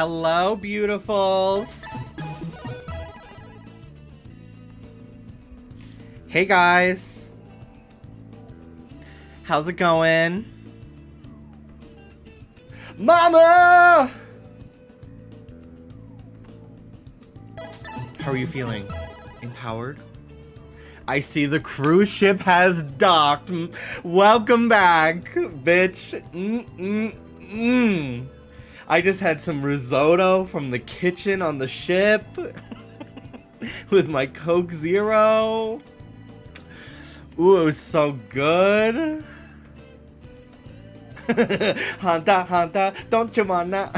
Hello, beautifuls. Hey, guys. How's it going? Mama! How are you feeling? Empowered? I see the cruise ship has docked. Welcome back, bitch. I just had some risotto from the kitchen on the ship with my Coke Zero. Ooh, it was so good. Hanta, hanta, don't you wanna?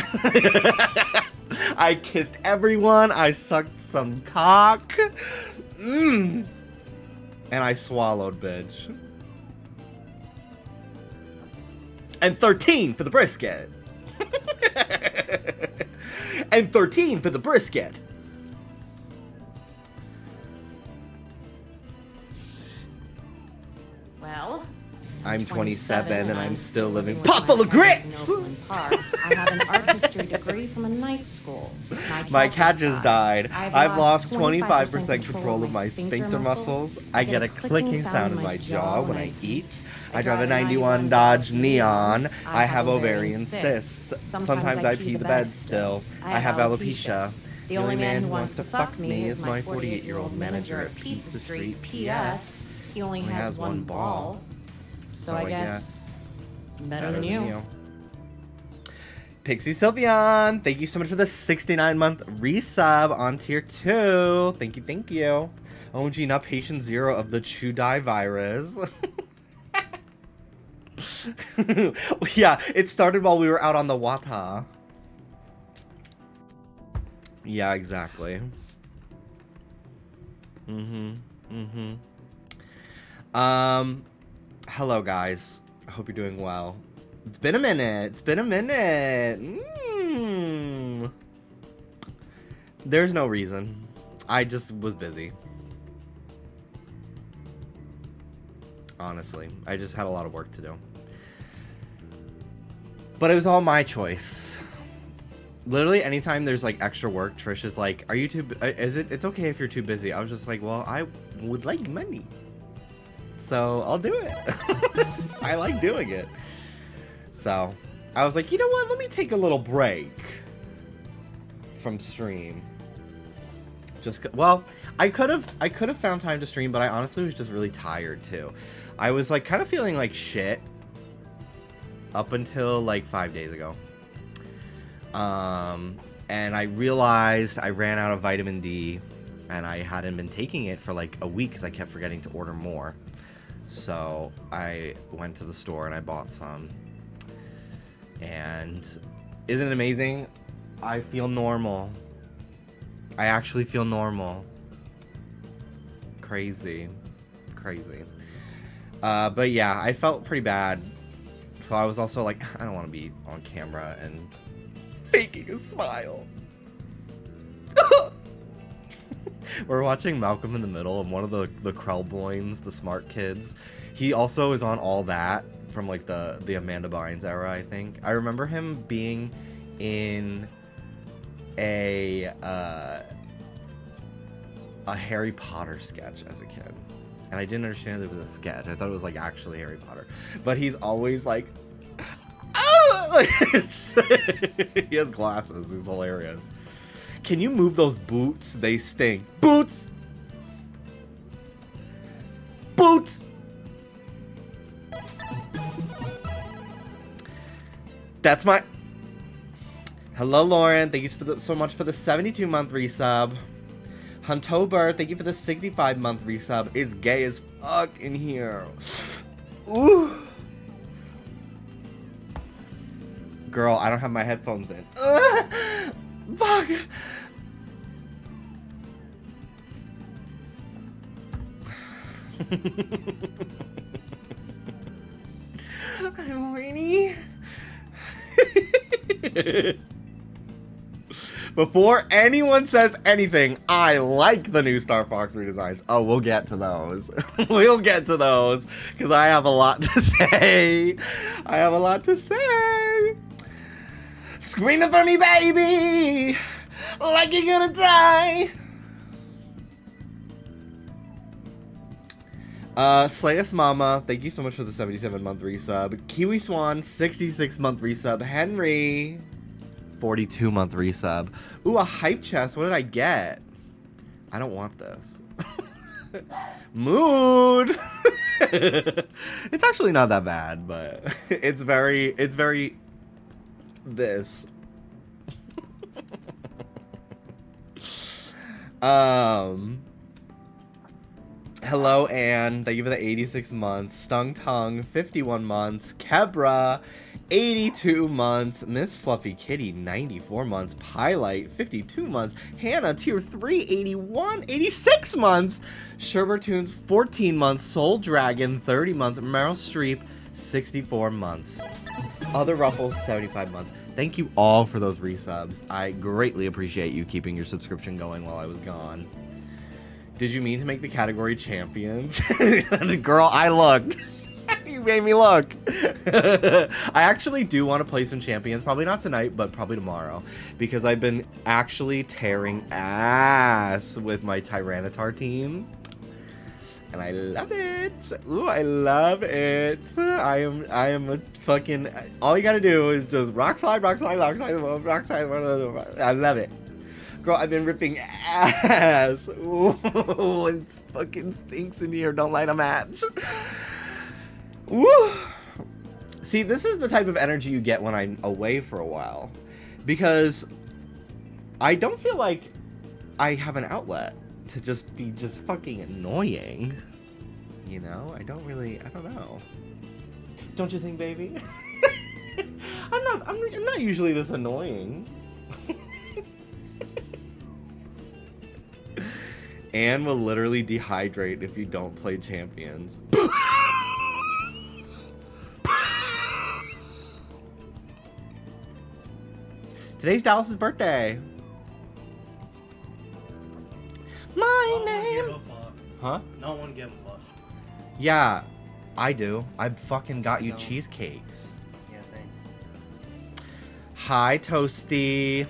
I kissed everyone. I sucked some cock. And I swallowed, bitch. And 13 for the brisket. And 13 for the brisket. Well, I'm 27 and I'm still living with pot full my of grits! parents in Oakland Park. I have an art history degree from a night school. My cat just died. I've lost 25% control control of my sphincter muscles. I get a clicking sound in my jaw when I eat. I drive a 91 Dodge Neon. I have ovarian cysts. Sometimes I pee the bed still. I have alopecia. The only man who wants to fuck me is my 48-year-old manager at Pizza Street. P.S. He only has one ball. So I guess better than you. Pixie Sylvian, thank you so much for the 69-month resub on tier 2. Thank you, thank you. OMG, not patient 0 of the Chudai virus. Yeah, it started while we were out on the Wata. Yeah, exactly. Hello, guys. I hope you're doing well. It's been a minute. It's been a minute. There's no reason. I just was busy. Honestly, I just had a lot of work to do. But it was all my choice. Literally, anytime there's like extra work, Trish is like, "Are you too? It's okay if you're too busy." I was just like, "Well, I would like money, so I'll do it." I like doing it. So I was like, you know what? Let me take a little break from stream. Well, I could have found time to stream, but I honestly was just really tired too. I was like kind of feeling like shit up until like 5 days ago. And I realized I ran out of vitamin D and I hadn't been taking it for like a week because I kept forgetting to order more. So I went to the store and I bought some. And isn't it amazing? I feel normal. I actually feel normal. Crazy. Crazy. But yeah, I felt pretty bad. So I was also like, I don't want to be on camera and faking a smile. We're watching Malcolm in the Middle, and one of the Krellboynes, the smart kids, he also is on All That from like the Amanda Bynes era, I think. I remember him being in a Harry Potter sketch as a kid. And I didn't understand that it was a sketch. I thought it was like actually Harry Potter. But he's always like, oh! He has glasses. He's hilarious. Can you move those boots? They stink. Boots! Boots! That's my... Hello, Lauren. Thank you so much for the 72-month resub. Huntober, thank you for the 65-month resub. It's gay as fuck in here. Ooh. Girl, I don't have my headphones in. Fuck. I'm horny. Before anyone says anything, I like the new Star Fox redesigns. Oh, we'll get to those. We'll get to those, because I have a lot to say. I have a lot to say. Screaming for me, baby, like you're gonna die. Slayus Mama, thank you so much for the 77-month resub. Kiwi Swan, 66-month resub. Henry, 42-month resub. Ooh, a hype chest. What did I get? I don't want this. Mood. It's actually not that bad, but it's very this. Hello, Anne. Thank you for the 86 months. Stung Tongue, 51 months. Kebra, 82 months. Miss Fluffy Kitty, 94 months. Pylite, 52 months. Hannah, tier 3, 81, 86 months. Sherbertoons, 14 months. Soul Dragon, 30 months. Meryl Streep, 64 months. Other Ruffles, 75 months. Thank you all for those resubs. I greatly appreciate you keeping your subscription going while I was gone. Did you mean to make the category champions? Girl, I looked. You made me look. I actually do want to play some champions. Probably not tonight, but probably tomorrow. Because I've been actually tearing ass with my Tyranitar team. And I love it. Ooh, I love it. I am a fucking... All you gotta do is just rock slide, rock slide, rock slide, rock slide. I love it. Girl, I've been ripping ass. Ooh, it fucking stinks in here. Don't light a match. Ooh. See, this is the type of energy you get when I'm away for a while. Because I don't feel like I have an outlet to just be just fucking annoying. You know? I don't know. Don't you think, baby? I'm not usually this annoying. Anne will literally dehydrate if you don't play champions. Today's Dallas's birthday. My name. Huh? No one give a fuck. Yeah, I do. I fucking got you cheesecakes. Yeah, thanks. Hi, Toasty.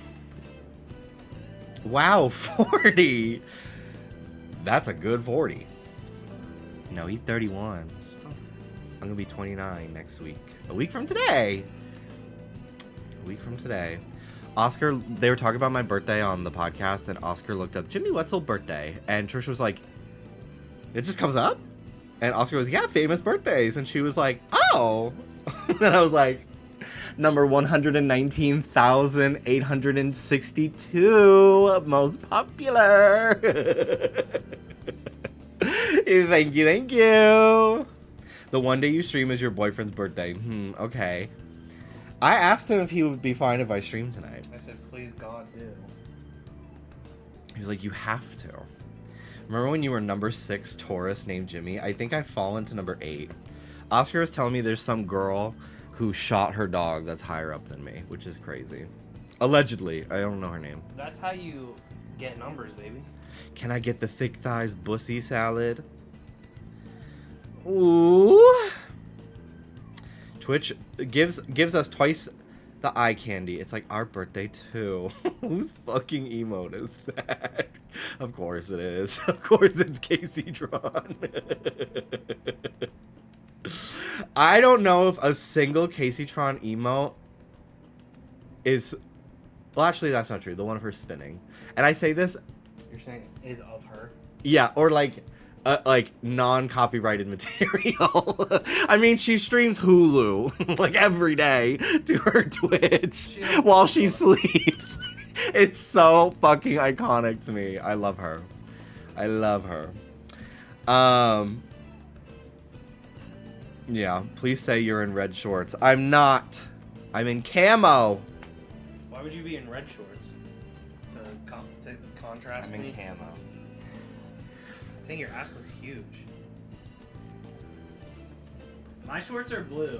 Wow, 40. That's a good 40. No, he's 31. I'm gonna be 29 next week. A week from today. Oscar, they were talking about my birthday on the podcast, and Oscar looked up Jimmy Wetzel birthday, and Trish was like, it just comes up? And Oscar was, yeah, famous birthdays. And she was like, oh. And I was like, number 119,862 most popular. Thank you. The one day you stream is your boyfriend's birthday. Okay. I asked him if he would be fine if I streamed tonight. I said, please God do. He was like, you have to. Remember when you were number 6 Taurus named Jimmy? I think I've fallen to number 8. Oscar was telling me there's some girl who shot her dog that's higher up than me, which is crazy. Allegedly. I don't know her name. That's how you get numbers, baby. Can I get the thick thighs bussy salad? Ooh. Twitch gives us twice the eye candy. It's like our birthday too. Whose fucking emote is that? Of course it is. Of course it's Casey Tron. I don't know if a single Casey Tron emote is... Well, actually, that's not true. The one of her spinning. And I say this... You're saying is of her? Yeah, or like non-copyrighted material. I mean, she streams Hulu like every day to her Twitch while she sleeps. It's so fucking iconic to me. I love her. Yeah, please say you're in red shorts. I'm not. I'm in camo. Why would you be in red shorts? To contrast I'm in me? camo. I think your ass looks huge. My shorts are blue.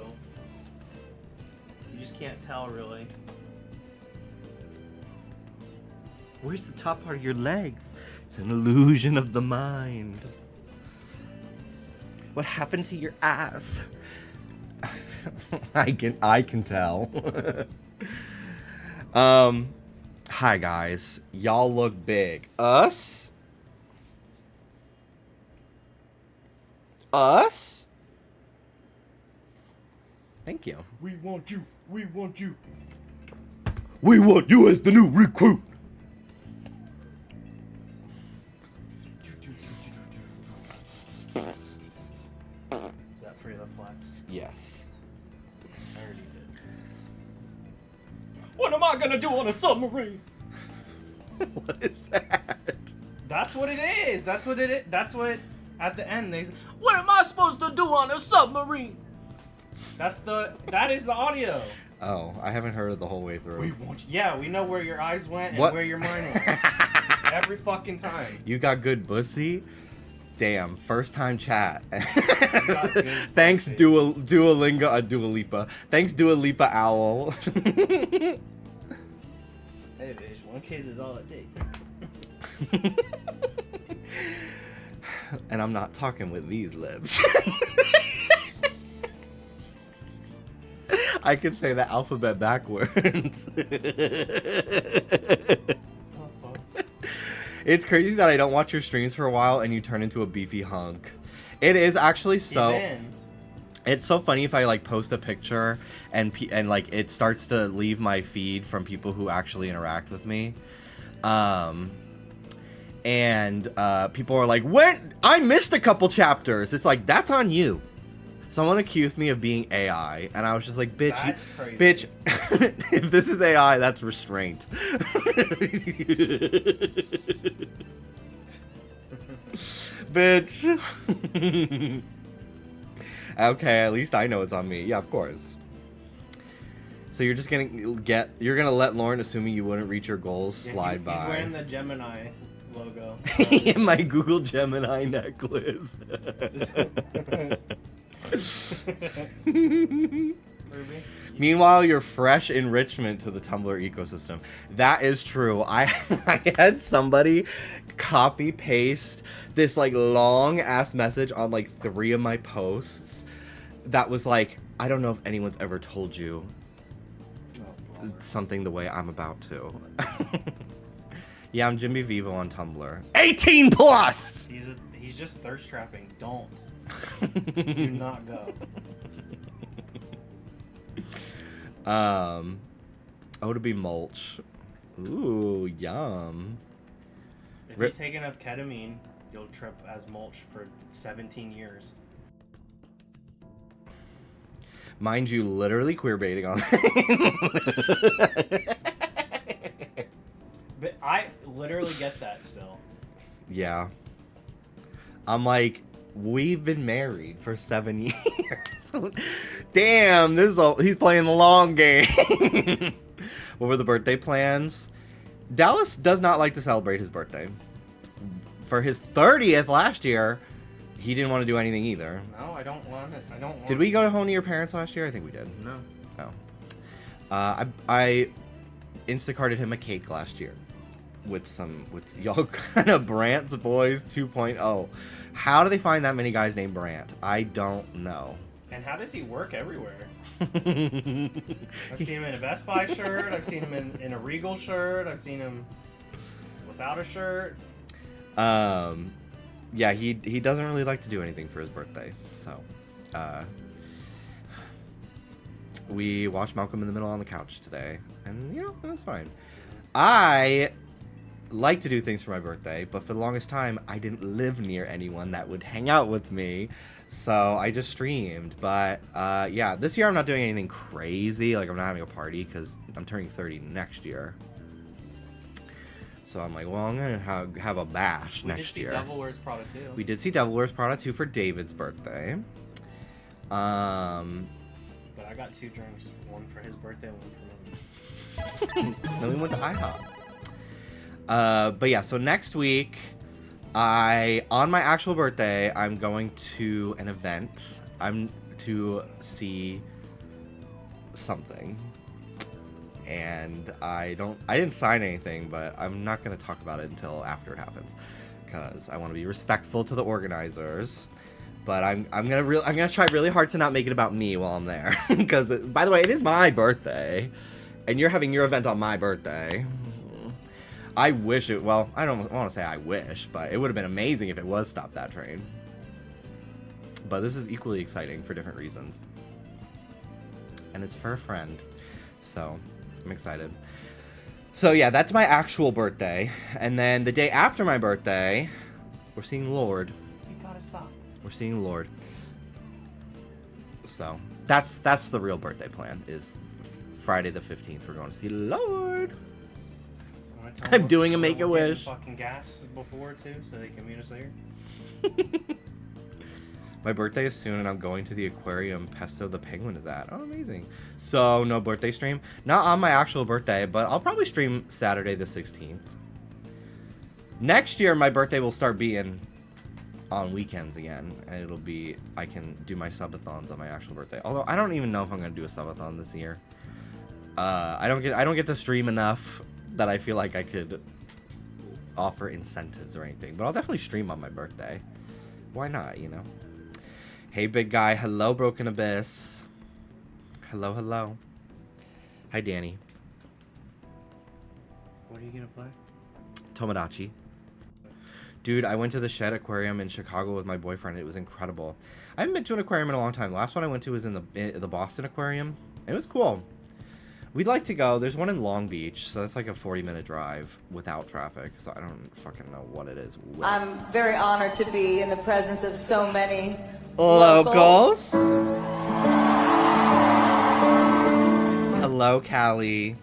You just can't tell, really. Where's the top part of your legs? It's an illusion of the mind. What happened to your ass? I can tell. Hi guys. Y'all look big. Us? Us? Thank you. We want you. We want you. We want you as the new recruit. Is that free the flex? Yes. I already did. What am I gonna do on a submarine? What is that? That's what it is. That's what it is. That's what at the end they. What am I supposed to do on a submarine? That is the audio. Oh, I haven't heard it the whole way through. We want you. Yeah, we know where your eyes went and What? where your mind went. Every fucking time. You got good pussy? Damn, first time chat. got good Thanks, pussy. Dua Lipa. Thanks, Dua Lipa Owl. Hey, bitch, one kiss is all it takes. And I'm not talking with these lips. I can say the alphabet backwards. Oh, fuck. It's crazy that I don't watch your streams for a while and you turn into a beefy hunk. It is actually so. Even. It's so funny if I like post a picture and like it starts to leave my feed from people who actually interact with me. And people are like, "When I missed a couple chapters." It's like, that's on you. Someone accused me of being AI, and I was just like, "Bitch, That's crazy. bitch, if this is AI, that's restraint." Bitch. Okay, at least I know it's on me. Yeah, of course. So you're just you're gonna let Lauren, assuming you wouldn't reach your goals, Yeah, slide by. He's wearing the Gemini logo. My Google Gemini necklace. Ruby? Meanwhile, you're fresh enrichment to the Tumblr ecosystem. That is true. I had somebody copy paste this like long ass message on like 3 of my posts that was like, I don't know if anyone's ever told you something the way I'm about to. Yeah, I'm Jimby Vivo on Tumblr. 18 plus! He's just thirst trapping. Don't. Do not go. To be mulch. Ooh, yum. If you take enough ketamine, you'll trip as mulch for 17 years. Mind you, literally queerbaiting on. But I literally get that still. Yeah. I'm like, we've been married for 7 years. Damn, he's playing the long game. What were the birthday plans? Dallas does not like to celebrate his birthday. For his 30th last year, he didn't want to do anything either. No, I don't want it. Did we go home to your parents last year? I think we did. No. Oh. I Instacarted him a cake last year. With y'all kind of Brant's Boys 2.0. How do they find that many guys named Brant? I don't know. And how does he work everywhere? I've seen him in a Best Buy shirt. I've seen him in a Regal shirt. I've seen him without a shirt. Yeah, he doesn't really like to do anything for his birthday. So, we watched Malcolm in the Middle on the couch today, and it was fine. I like to do things for my birthday, but for the longest time, I didn't live near anyone that would hang out with me, so I just streamed. But yeah, this year I'm not doing anything crazy. Like, I'm not having a party because I'm turning 30 next year. So I'm like, well, I'm gonna have a bash next year. We did see Devil Wears Prada 2. We did see Devil Wears Prada 2 for David's birthday. But I got 2 drinks, one for his birthday, one for me. Then we went to IHOP. But yeah, so next week, on my actual birthday, I'm going to an event. I'm to see something. And I didn't sign anything, but I'm not going to talk about it until after it happens, because I want to be respectful to the organizers. But I'm gonna try really hard to not make it about me while I'm there, because by the way, it is my birthday, And you're having your event on my birthday. I wish it, well, I don't want to say I wish, but it would have been amazing if it was Stop That Train. But this is equally exciting for different reasons. And it's for a friend. So, I'm excited. So yeah, that's my actual birthday. And then the day after my birthday, we're seeing Lord. You gotta stop. We're seeing Lord. So, that's the real birthday plan, is Friday the 15th. We're going to see Lord. I'm doing a Make-A-Wish. Fucking gas before too, so they can meet us there. My birthday is soon, and I'm going to the aquarium Pesto the Penguin is at. Oh, amazing. So, no birthday stream? Not on my actual birthday, but I'll probably stream Saturday the 16th. Next year, my birthday will start being on weekends again, and it'll be, I can do my subathons on my actual birthday. Although, I don't even know if I'm going to do a subathon this year. I don't get to stream enough that I feel like I could offer incentives or anything. But I'll definitely stream on my birthday. Why not, you know? Hey, big guy. Hello, Broken Abyss. Hello, hello. Hi, Danny. What are you gonna play? Tomodachi. Dude, I went to the Shed Aquarium in Chicago with my boyfriend. It was incredible. I haven't been to an aquarium in a long time. The last one I went to was in the Boston Aquarium. It was cool. We'd like to go. There's one in Long Beach, so that's like a 40-minute drive without traffic. So I don't fucking know what it is. I'm very honored to be in the presence of so many locals. Hello, Callie.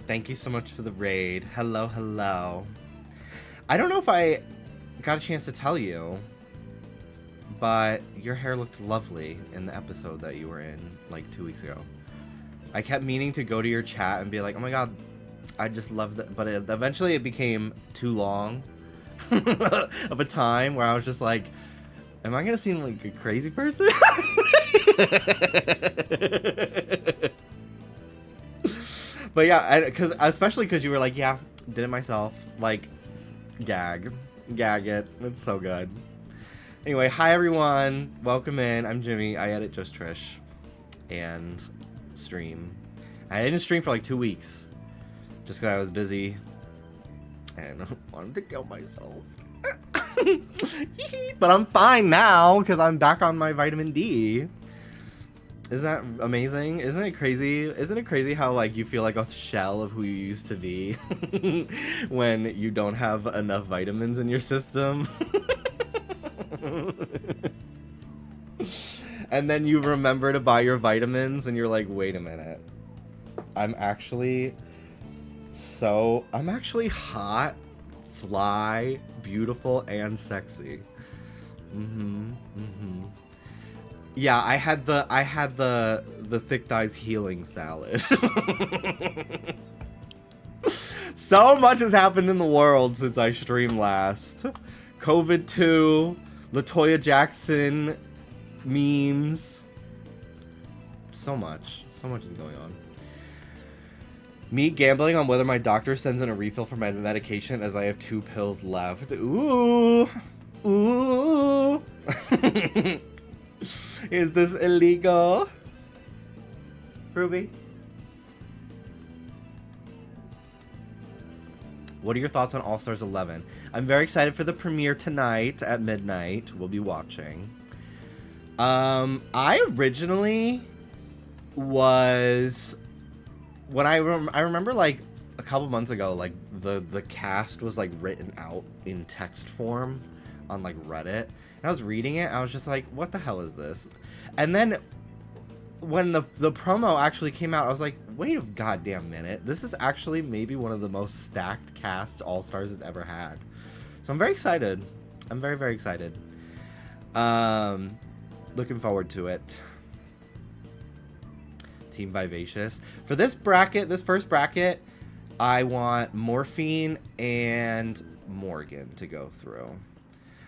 Thank you so much for the raid. Hello, hello. I don't know if I got a chance to tell you, but your hair looked lovely in the episode that you were in like 2 weeks ago. I kept meaning to go to your chat and be like, oh my god, I just love that. But eventually it became too long of a time where I was just like, am I going to seem like a crazy person? But yeah, especially because you were like, yeah, did it myself. Like, gag it. It's so good. Anyway, hi everyone. Welcome in. I'm Jimmy. I edit Just Trish. And stream. I didn't stream for like 2 weeks just because I was busy and I wanted to kill myself. But I'm fine now because I'm back on my vitamin D. Isn't that amazing? Isn't it crazy? Isn't it crazy how like you feel like a shell of who you used to be when you don't have enough vitamins in your system? And then you remember to buy your vitamins and you're like, wait a minute. I'm actually hot, fly, beautiful, and sexy. Yeah, I had the thick thighs healing salad. So much has happened in the world since I streamed last. COVID 2, LaToya Jackson memes. So much is going on. Me gambling on whether my doctor sends in a refill for my medication as I have 2 pills left. Ooh. Is this illegal? Ruby? What are your thoughts on All Stars 11? I'm very excited for the premiere tonight at midnight. We'll be watching. I originally was when I remember like a couple months ago, like the cast was like written out in text form on like Reddit, and I was reading it. I was just like, what the hell is this? And then when the promo actually came out, I was like, wait a goddamn minute, this is actually maybe one of the most stacked casts All Stars has ever had. So I'm very excited. I'm very, very excited. Looking forward to it. Team Vivacious. For this bracket, this first bracket, I want Morphine and Morgan to go through.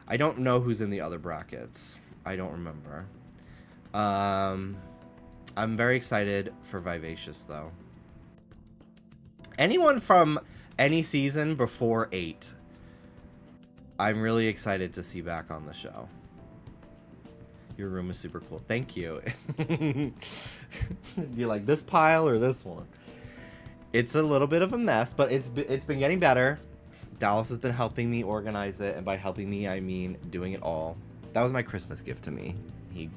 I don't know who's in the other brackets. I don't remember. I'm very excited for Vivacious, though. Anyone from any season before 8, I'm really excited to see back on the show. Your room is super cool. Thank you. You like this pile or this one? It's a little bit of a mess, but it's been getting better. Dallas has been helping me organize it, and by helping me, I mean doing it all. That was my Christmas gift to me. He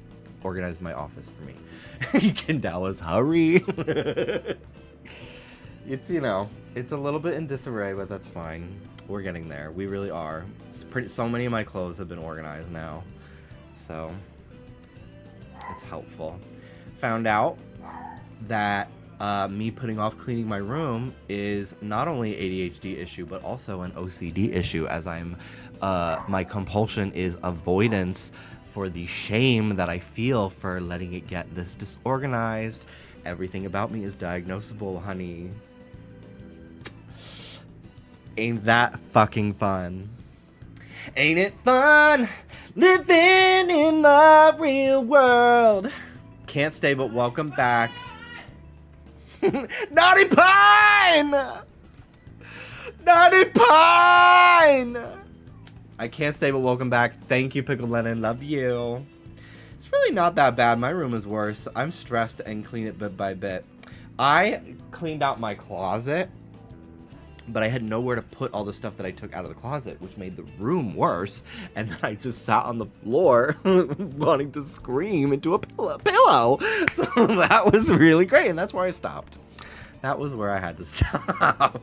organized my office for me. Can Dallas hurry? It's, you know, it's a little bit in disarray, but that's fine. We're getting there. We really are. So many of my clothes have been organized now, so it's helpful. Found out that me putting off cleaning my room is not only ADHD issue, but also an OCD issue, as my compulsion is avoidance for the shame that I feel for letting it get this disorganized. Everything about me is diagnosable, honey. Ain't that fucking fun? Ain't it fun living in the real world? Can't stay, but welcome back. Naughty Pine! Naughty Pine! I can't stay, but welcome back. Thank you, Pickled Lennon. Love you. It's really not that bad. My room is worse. I'm stressed and clean it bit by bit. I cleaned out my closet, but I had nowhere to put all the stuff that I took out of the closet, which made the room worse. And then I just sat on the floor wanting to scream into a pillow. So that was really great, and that's where I stopped. That was where I had to stop.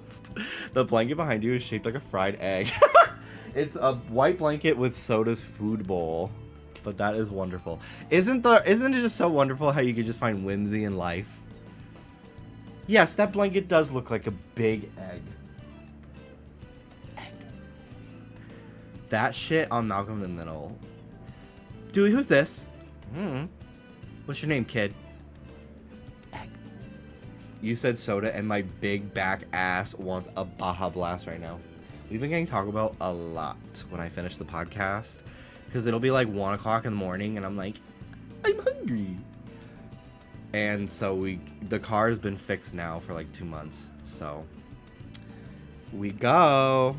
The blanket behind you is shaped like a fried egg. It's a white blanket with Soda's food bowl. But that is wonderful. Isn't it just so wonderful how you can just find whimsy in life? Yes, that blanket does look like a big egg. That shit on Malcolm in the Middle. Dude, who's this? What's your name, kid? Egg. You said Soda, and my big back ass wants a Baja Blast right now. We've been getting Taco Bell a lot when I finish the podcast, because it'll be like 1 o'clock in the morning, and I'm like, I'm hungry. And so the car has been fixed now for like 2 months, so we go.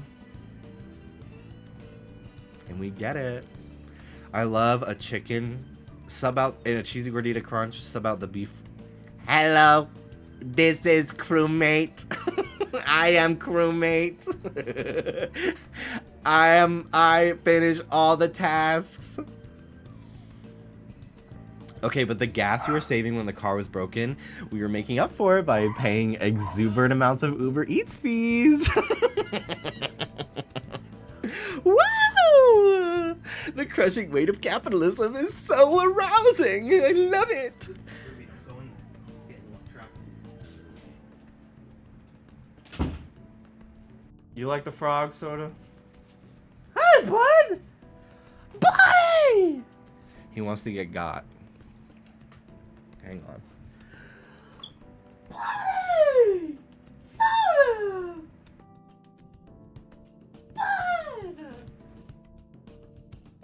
And we get it. I love a chicken sub out in a cheesy gordita crunch, sub out the beef. Hello, this is crewmate. I am crewmate. I finish all the tasks. Okay, but the gas you were saving when the car was broken, we were making up for it by paying exuberant amounts of Uber Eats fees. Wow! The crushing weight of capitalism is so arousing. I love it. You like the frog, Soda? Hi, bud! Buddy! He wants to get got. Hang on. Buddy! Soda! Bud!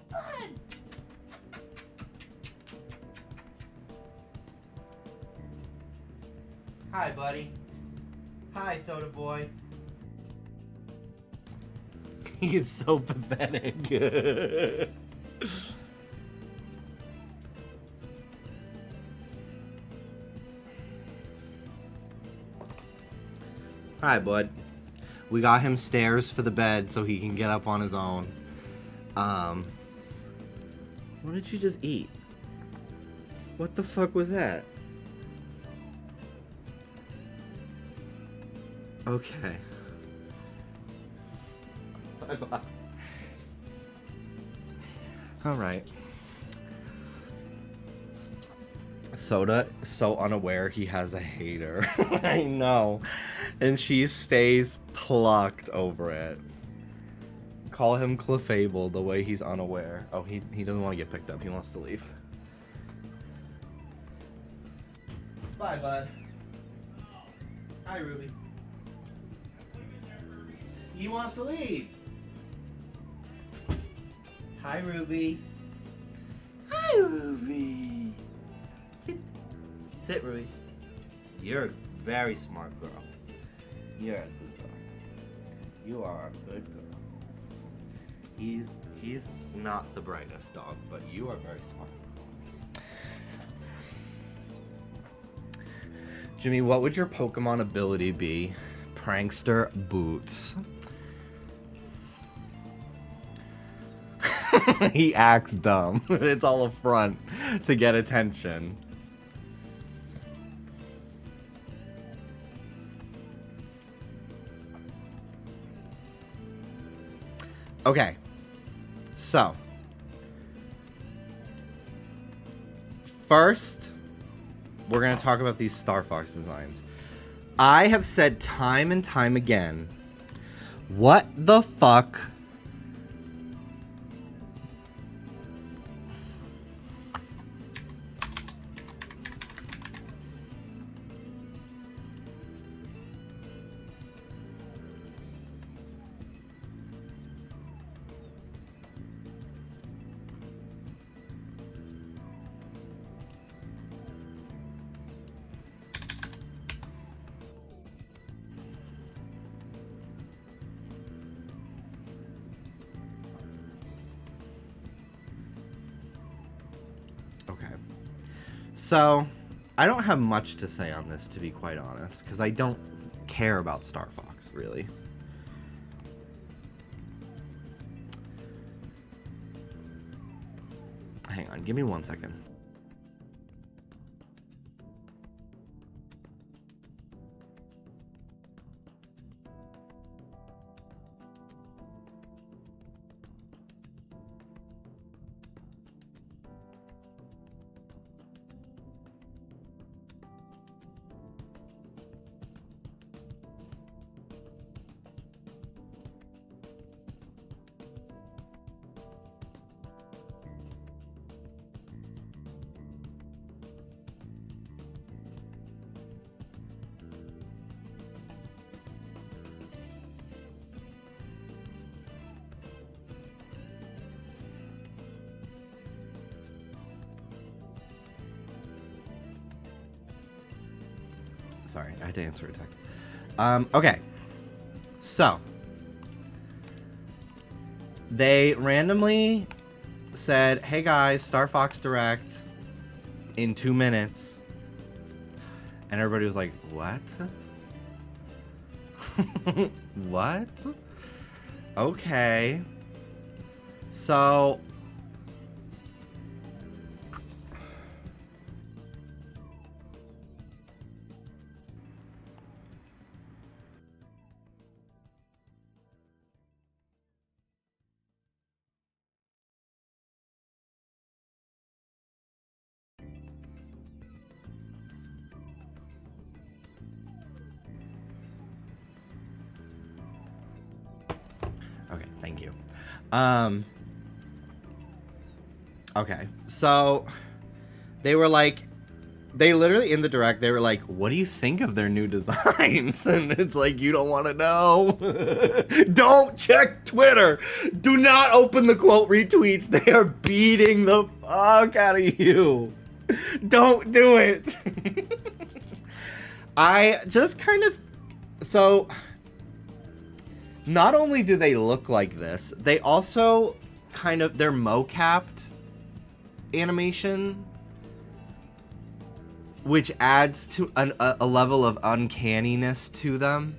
Bud! Hi, buddy. Hi, Soda boy. He is so pathetic. Hi, bud. We got him stairs for the bed so he can get up on his own. What did you just eat? What the fuck was that? Okay. Alright. Soda is so unaware he has a hater. I know. And she stays plucked over it. Call him Clefable the way he's unaware. Oh, he doesn't want to get picked up. He wants to leave. Bye, bud. Hi, Ruby. He wants to leave. Hi, Ruby. Hi, Ruby. Sit, Ruby. You're a very smart girl. You're a good girl. You are a good girl. He's not the brightest dog, but you are very smart. Jimmy, what would your Pokemon ability be? Prankster Boots. He acts dumb. It's all a front to get attention. Okay. So. First, we're going to talk about these Star Fox designs. I have said time and time again, what the fuck? So, I don't have much to say on this, to be quite honest, because I don't care about Star Fox, really. Hang on, give me 1 second. Sorry, I had to answer a text. Okay. So. They randomly said, hey guys, Star Fox Direct in 2 minutes. And everybody was like, what? What? Okay. So. Okay, thank you. Okay, so they were like, they literally in the direct, they were like, what do you think of their new designs? And it's like, you don't want to know. Don't check Twitter. Do not open the quote retweets. They are beating the fuck out of you. Don't do it. I just kind of, so not only do they look like this, they also kind of, they're mocapped animation, which adds to a level of uncanniness to them.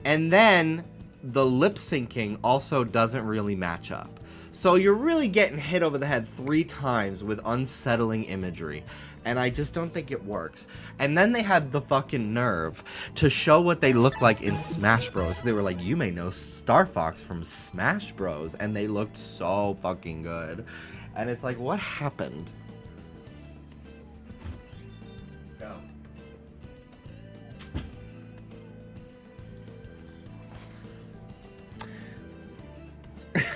And then the lip syncing also doesn't really match up. So you're really getting hit over the head 3 times with unsettling imagery. And I just don't think it works. And then they had the fucking nerve to show what they look like in Smash Bros. They were like, you may know Star Fox from Smash Bros. And they looked so fucking good. And it's like, what happened? Go.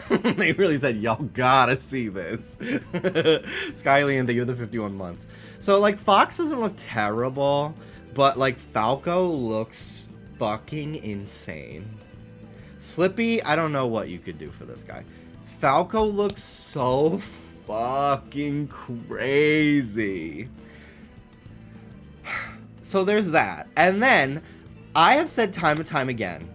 They really said, y'all gotta see this. Skylian, thank you for the 51 months. So, like, Fox doesn't look terrible, but, like, Falco looks fucking insane. Slippy, I don't know what you could do for this guy. Falco looks so fucking crazy. So there's that. And then, I have said time and time again,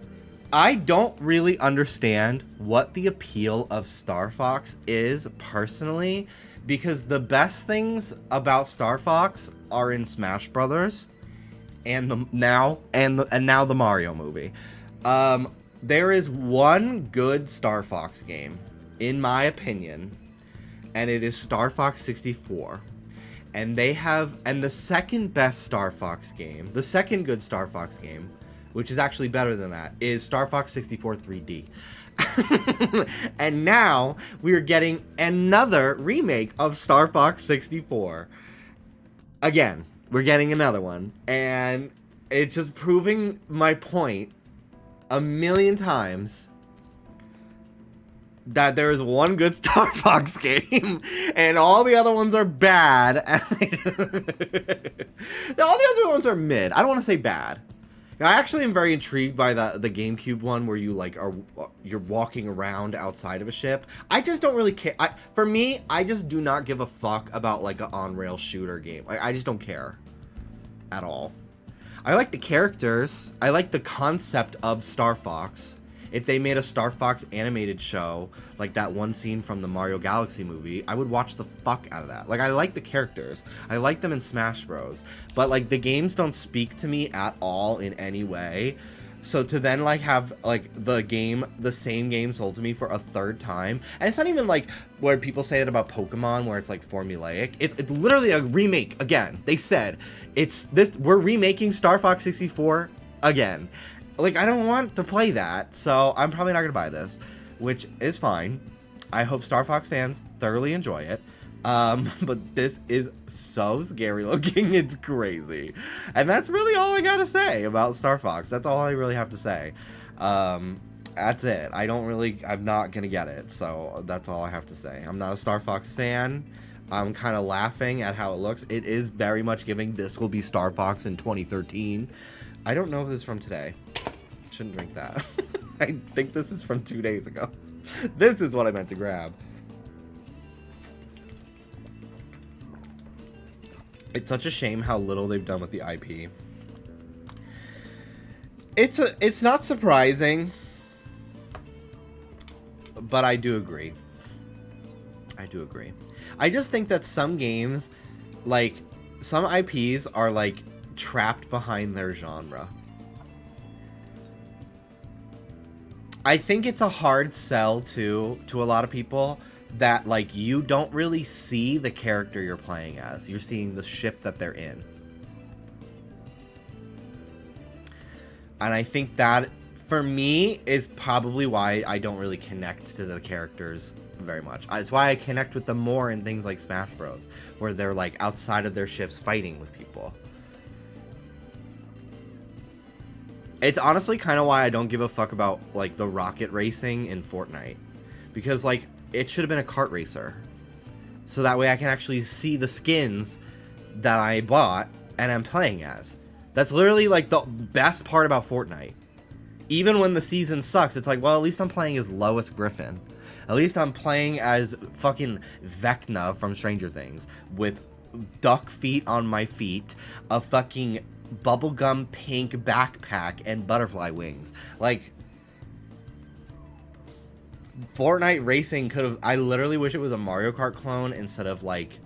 I don't really understand what the appeal of Star Fox is personally, because the best things about Star Fox are in Smash Brothers, and now the Mario movie. There is one good Star Fox game, in my opinion, and it is Star Fox 64. And the second best Star Fox game, the second good Star Fox game, which is actually better than that, is Star Fox 64 3D. And now we're getting another remake of Star Fox 64. Again, we're getting another one. And it's just proving my point a million times that there is one good Star Fox game, and all the other ones are bad. All the other ones are mid. I don't want to say bad. I actually am very intrigued by the GameCube one where you like you're walking around outside of a ship. I just don't really care. For me, I just do not give a fuck about like an on-rail shooter game. I just don't care at all. I like the characters. I like the concept of Star Fox. If they made a Star Fox animated show, like that one scene from the Mario Galaxy movie, I would watch the fuck out of that. Like, I like the characters. I like them in Smash Bros. But, like, the games don't speak to me at all in any way. So to then, like, have, like, the same game sold to me for a third time, and it's not even, like, where people say that about Pokemon, where it's, like, formulaic. It's literally a remake again. They said, we're remaking Star Fox 64 again. Like, I don't want to play that, so I'm probably not going to buy this, which is fine. I hope Star Fox fans thoroughly enjoy it. But this is so scary looking, it's crazy. And that's really all I gotta say about Star Fox. That's all I really have to say. That's it. I'm not gonna get it, so that's all I have to say. I'm not a Star Fox fan. I'm kind of laughing at how it looks. It is very much giving this will be Star Fox in 2013. I don't know if this is from today. Shouldn't drink that. I think this is from 2 days ago. This is what I meant to grab. It's such a shame how little they've done with the IP. It's not surprising, but I do agree. I just think that some games, like, some IPs are, like, trapped behind their genre. I think it's a hard sell, to a lot of people, that, like, you don't really see the character you're playing as. You're seeing the ship that they're in. And I think that, for me, is probably why I don't really connect to the characters very much. It's why I connect with them more in things like Smash Bros, where they're, like, outside of their ships fighting with people. It's honestly kind of why I don't give a fuck about, like, the rocket racing in Fortnite. Because, like, it should have been a kart racer. So that way I can actually see the skins that I bought and I'm playing as. That's literally, like, the best part about Fortnite. Even when the season sucks, it's like, well, at least I'm playing as Lois Griffin. At least I'm playing as fucking Vecna from Stranger Things. With duck feet on my feet, a fucking bubblegum pink backpack, and butterfly wings. Like, Fortnite racing could have... I literally wish it was a Mario Kart clone instead of, like,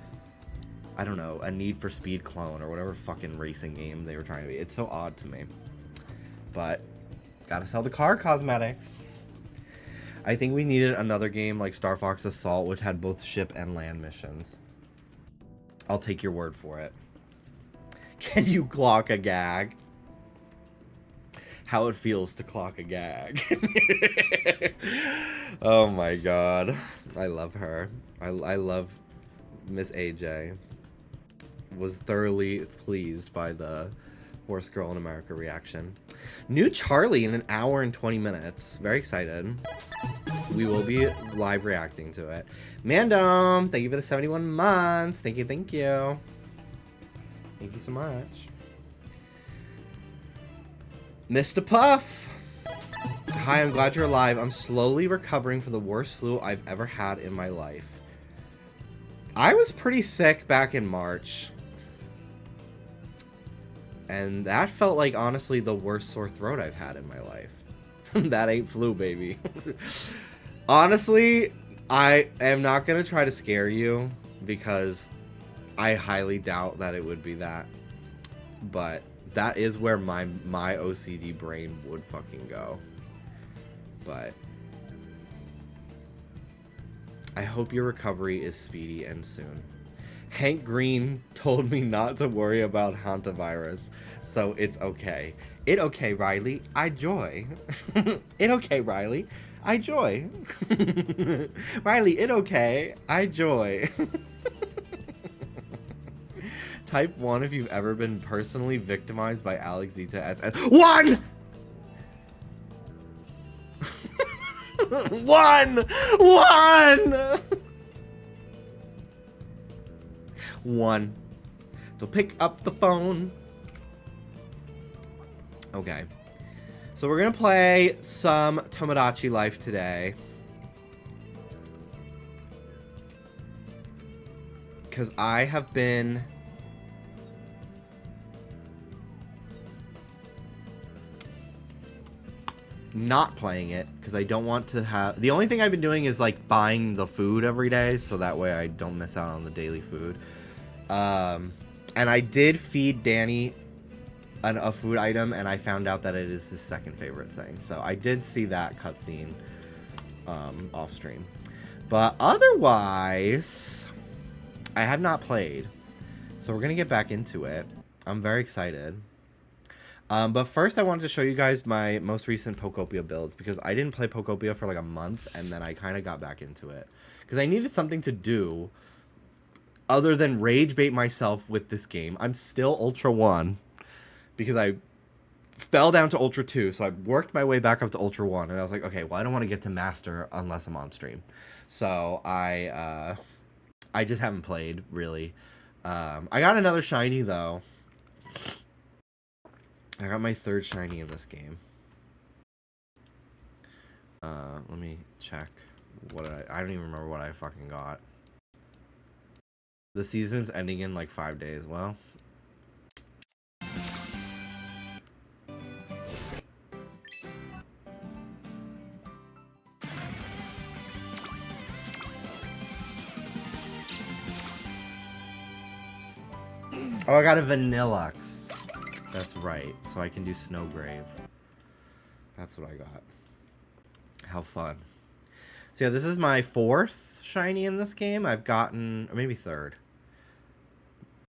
I don't know, a Need for Speed clone or whatever fucking racing game they were trying to be. It's so odd to me. But, gotta sell the car cosmetics. I think we needed another game like Star Fox Assault, which had both ship and land missions. I'll take your word for it. Can you clock a gag? How it feels to clock a gag. Oh my god. I love her. I love Miss AJ. Was thoroughly pleased by the Worst Girl in America reaction. New Charlie in 1 hour and 20 minutes. Very excited. We will be live reacting to it. Mandom, thank you for the 71 months. Thank you, thank you. Thank you so much. Mr. Puff. Hi, I'm glad you're alive. I'm slowly recovering from the worst flu I've ever had in my life. I was pretty sick back in March. And that felt like, honestly, the worst sore throat I've had in my life. That ain't flu, baby. Honestly, I am not going to try to scare you because I highly doubt that it would be that. But that is where my OCD brain would fucking go. But I hope your recovery is speedy and soon. Hank Green told me not to worry about hantavirus, so it's okay. It okay, Riley. I joy. It okay, Riley. I joy. Riley, it okay. I joy. Type 1 if you've ever been personally victimized by Alex Zeta SS. 1! 1! 1! So pick up the phone. Okay. So we're gonna play some Tomodachi Life today. Because I have been... not playing it because I don't want to have... The only thing I've been doing is like buying the food every day, so that way I don't miss out on the daily food. And I did feed Danny a food item, and I found out that it is his second favorite thing. So I did see that cutscene off stream. But otherwise, I have not played. So we're going to get back into it. I'm very excited. But first I wanted to show you guys my most recent Poketopia builds, because I didn't play Poketopia for like a month, and then I kind of got back into it. Because I needed something to do other than rage bait myself with this game. I'm still Ultra 1, because I fell down to Ultra 2, so I worked my way back up to Ultra 1, and I was like, okay, well, I don't want to get to Master unless I'm on stream. So I just haven't played, really. I got another shiny, though. I got my third shiny in this game. Let me check. What I don't even remember what I fucking got. The season's ending in like 5 days. Well. Oh, I got a Vanillux. That's right. So I can do Snowgrave. That's what I got. How fun. So yeah, this is my fourth shiny in this game. I've gotten, or maybe third.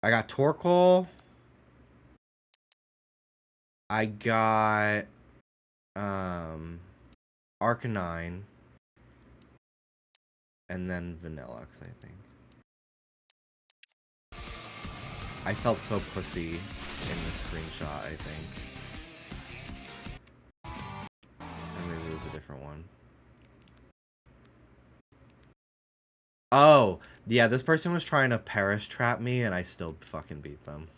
I got Torkoal. I got Arcanine. And then Vanillux, I think. I felt so pussy in the screenshot, I think. And maybe it was a different one. Oh, yeah, this person was trying to Perish trap me, and I still fucking beat them.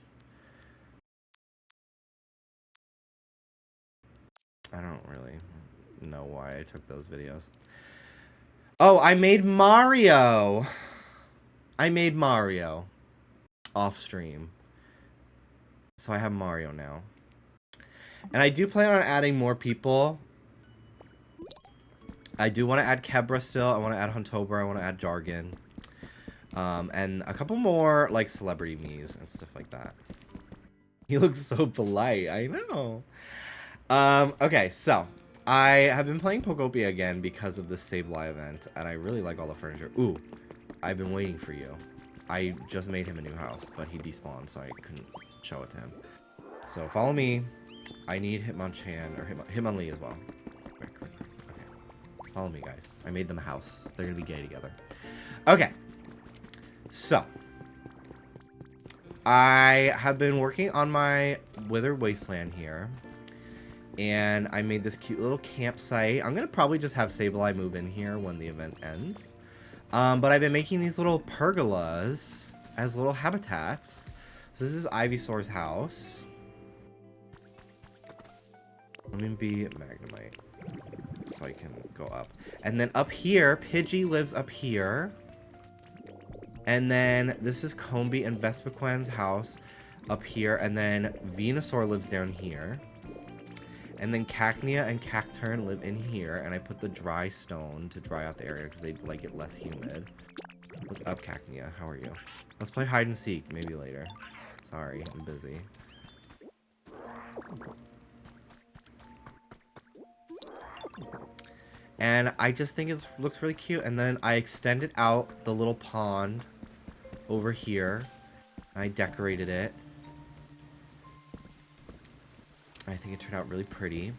I don't really know why I took those videos. Oh, I made Mario! I made Mario. Off stream. So I have Mario now. And I do plan on adding more people. I do want to add Kebra still. I want to add Huntobra. I want to add Jargon. And a couple more, like, celebrity Miis and stuff like that. He looks so polite. I know. Okay, so. I have been playing Poketopia again because of the Sableye event. And I really like all the furniture. Ooh. I've been waiting for you. I just made him a new house, but he despawned, so I couldn't show it to him. So follow me. I need Hitmonchan, or Hitmonlee as well. Quick. Okay. Follow me, guys. I made them a house. They're gonna be gay together. Okay. So. I have been working on my Withered Wasteland here. And I made this cute little campsite. I'm gonna probably just have Sableye move in here when the event ends. But I've been making these little pergolas as little habitats. So this is Ivysaur's house. Let me be Magnemite so I can go up. And then up here, Pidgey lives up here. And then this is Combee and Vespiquen's house up here. And then Venusaur lives down here. And then Cacnea and Cacturn live in here, and I put the dry stone to dry out the area because they'd like it less humid. What's up, Cacnea? How are you? Let's play hide and seek, maybe later. Sorry, I'm busy. And I just think it looks really cute. And then I extended out the little pond over here. I decorated it. I think it turned out really pretty.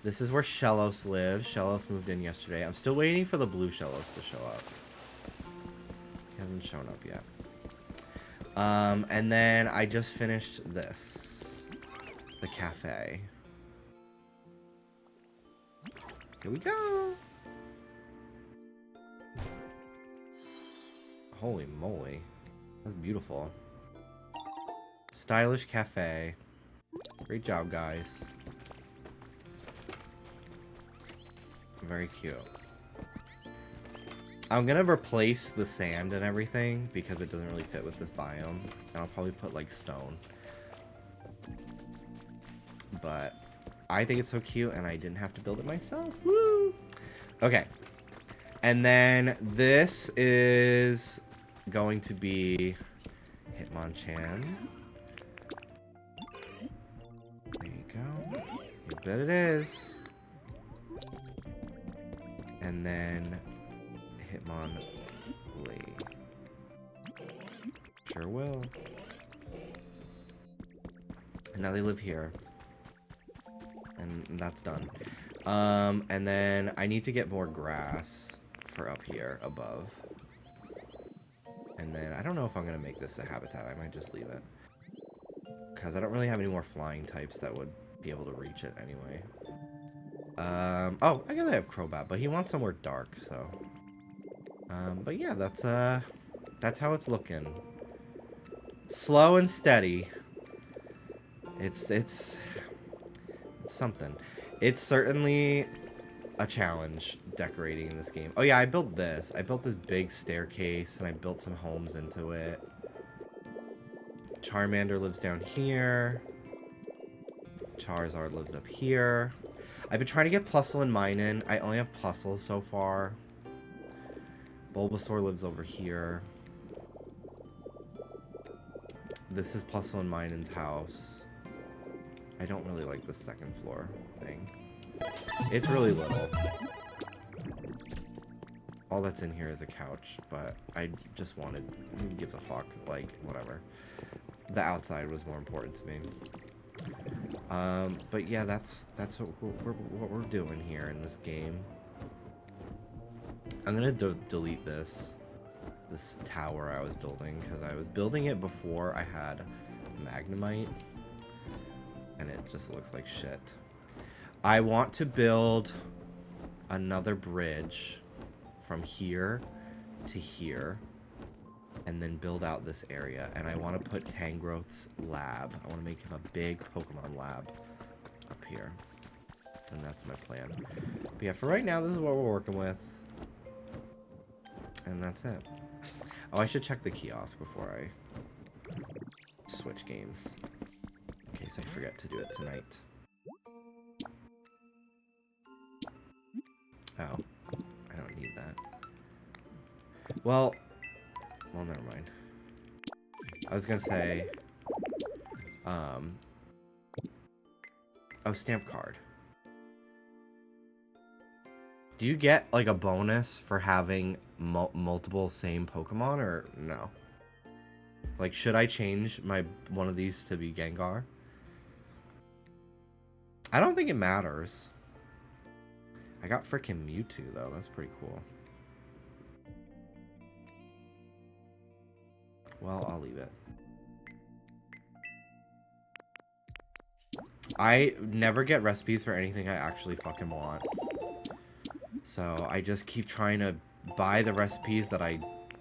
This is where Shellos lives. Shellos moved in yesterday. I'm still waiting for the blue Shellos to show up. He hasn't shown up yet. And then I just finished this. The cafe. Here we go. Holy moly. That's beautiful. Stylish cafe. Great job, guys. Very cute. I'm gonna replace the sand and everything because it doesn't really fit with this biome. And I'll probably put like stone. But I think it's so cute and I didn't have to build it myself. Woo! Okay. And then this is going to be Hitmonchan. There you go. You bet it is. And then Hitmonlee. Sure will. And now they live here. And that's done. And then I need to get more grass for up here above. And then I don't know if I'm going to make this a habitat. I might just leave it. Because I don't really have any more flying types that would be able to reach it anyway. Oh, I guess I have Crobat, but he wants somewhere dark, so. But yeah, that's how it's looking. Slow and steady. It's something. It's certainly a challenge decorating in this game. Oh yeah, I built this. I built this big staircase, and I built some homes into it. Charmander lives down here. Charizard lives up here. I've been trying to get Plusle and Minun. I only have Plusle so far. Bulbasaur lives over here. This is Plusle and Minun's house. I don't really like the second floor thing. It's really little. All that's in here is a couch, but I just wanted... Who gives a fuck? Like, whatever. The outside was more important to me. But yeah, that's what we're doing here in this game. I'm gonna delete this tower I was building, because I was building it before I had Magnemite, and it just looks like shit. I want to build another bridge from here to here, and then build out this area. And I want to put Tangrowth's lab. I want to make him a big Pokemon lab up here. And that's my plan. But yeah, for right now, this is what we're working with. And that's it. Oh, I should check the kiosk before I switch games. In case I forget to do it tonight. Oh, I don't need that. Well, never mind. I was gonna say, oh, stamp card. Do you get like a bonus for having multiple same Pokemon, or no? Like, should I change one of these to be Gengar? I don't think it matters. I got freaking Mewtwo though. That's pretty cool. Well, I'll leave it. I never get recipes for anything I actually fucking want. So I just keep trying to buy the recipes that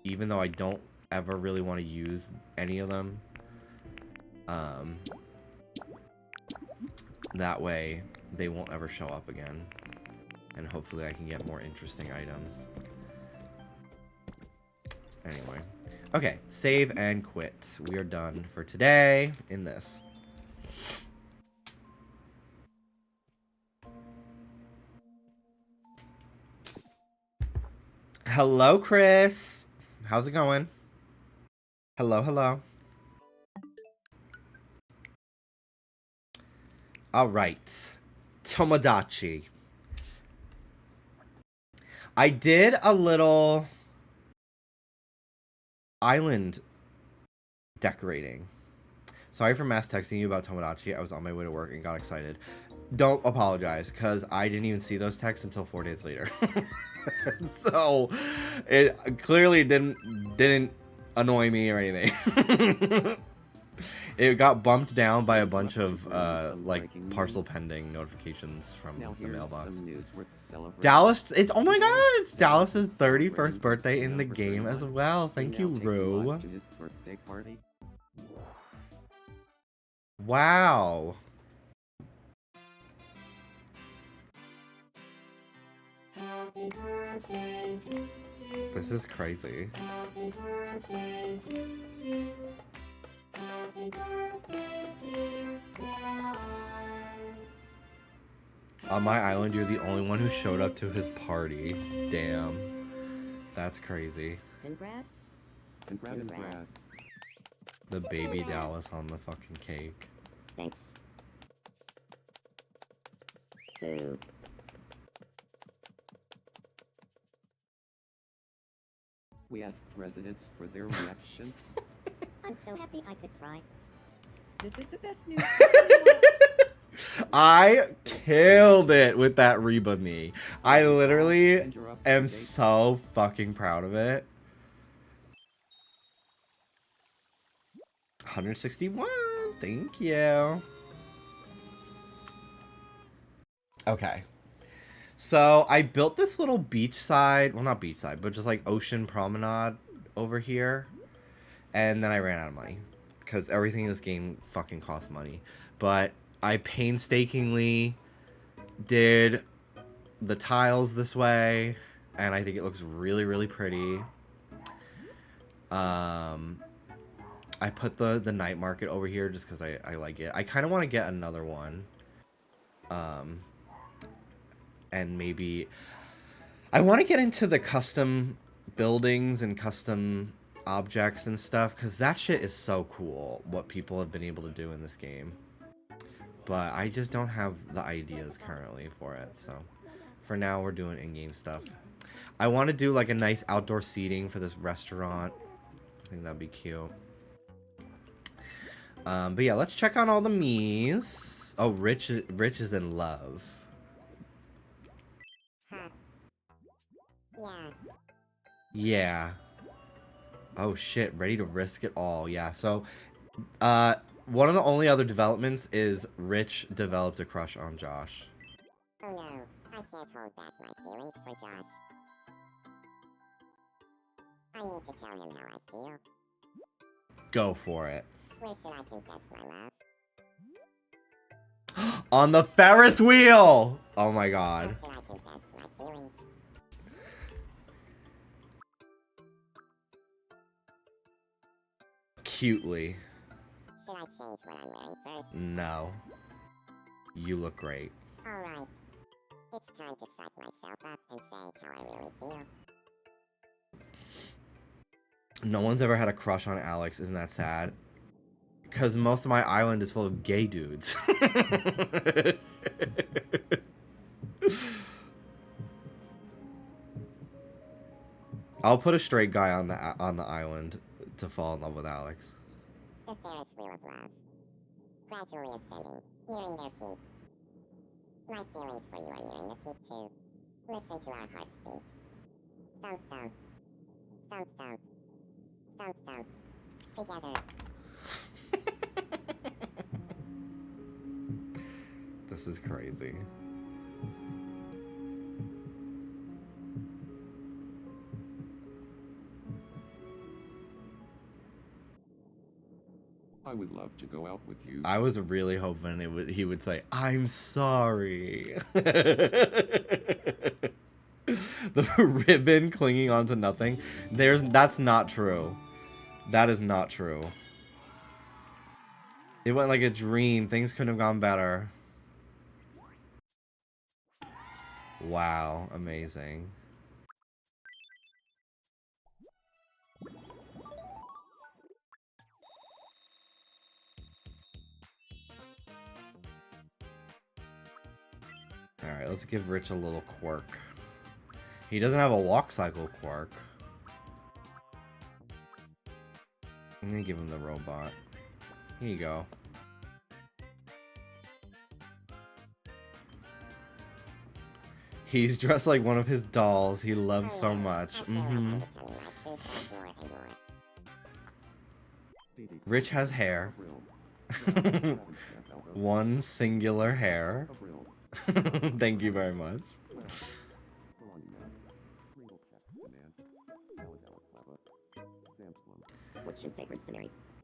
even though I don't ever really want to use any of them. That way they won't ever show up again. And hopefully I can get more interesting items. Anyway. Okay, save and quit. We are done for today in this. Hello, Chris. How's it going? Hello, hello. All right. Tomodachi. I did a little island decorating. Sorry for mass texting you about Tomodachi. I was on my way to work and got excited. Don't apologize, because I didn't even see those texts until 4 days later. So it clearly didn't annoy me or anything. It got bumped down by a bunch of like parcel pending notifications from the mailbox. Dallas, it's oh my god, it's Dallas's 31st birthday in the game as well. Thank you, Rue. Wow. This is crazy. On my island, you're the only one who showed up to his party. Damn. That's crazy. Congrats. Congrats. The baby Dallas on the fucking cake. Thanks. Poop. We asked residents for their reactions. I'm so happy I could cry. This is the best news. I killed it with that Reba me. I literally am so fucking proud of it. 161. Thank you. Okay. So I built this little beachside, well, not beachside, but just like ocean promenade over here. And then I ran out of money because everything in this game fucking costs money. But I painstakingly did the tiles this way, and I think it looks really, really pretty. I put the night market over here just because I like it. I kind of want to get another one. And maybe I want to get into the custom buildings and custom objects and stuff, because that shit is so cool, what people have been able to do in this game. But I just don't have the ideas currently for it, so for now we're doing in-game stuff. I want to do like a nice outdoor seating for this restaurant. I think that'd be cute. But yeah, let's check on all the me's. Oh, Rich is in love. Yeah. Oh shit, ready to risk it all. Yeah, so one of the only other developments is Rich developed a crush on Josh. Oh no, I can't hold back my feelings for Josh. I need to tell him how I feel. Go for it. Where should I confess my love? On the Ferris wheel! Oh my god. Where should I confess my feelings? Cutely. Should I change what I'm wearing first? No. You look great. Alright. It's time to psych myself up and say how I really feel. No one's ever had a crush on Alex, isn't that sad? Because most of my island is full of gay dudes. I'll put a straight guy on the island to fall in love with Alex. The Ferris wheel of love. Gradually ascending, nearing their peak. My feelings for you are nearing the peak too. Listen to our hearts beat. Thump thump. Thump thump. Thump thump. Together. This is crazy. I would love to go out with you. I was really hoping he would say, "I'm sorry." The ribbon clinging onto nothing. That's not true. That is not true. It went like a dream. Things couldn't have gone better. Wow, amazing. Alright, let's give Rich a little quirk. He doesn't have a walk cycle quirk. I'm gonna give him the robot. Here you go. He's dressed like one of his dolls he loves so much. Rich has hair. One singular hair. Thank you very much.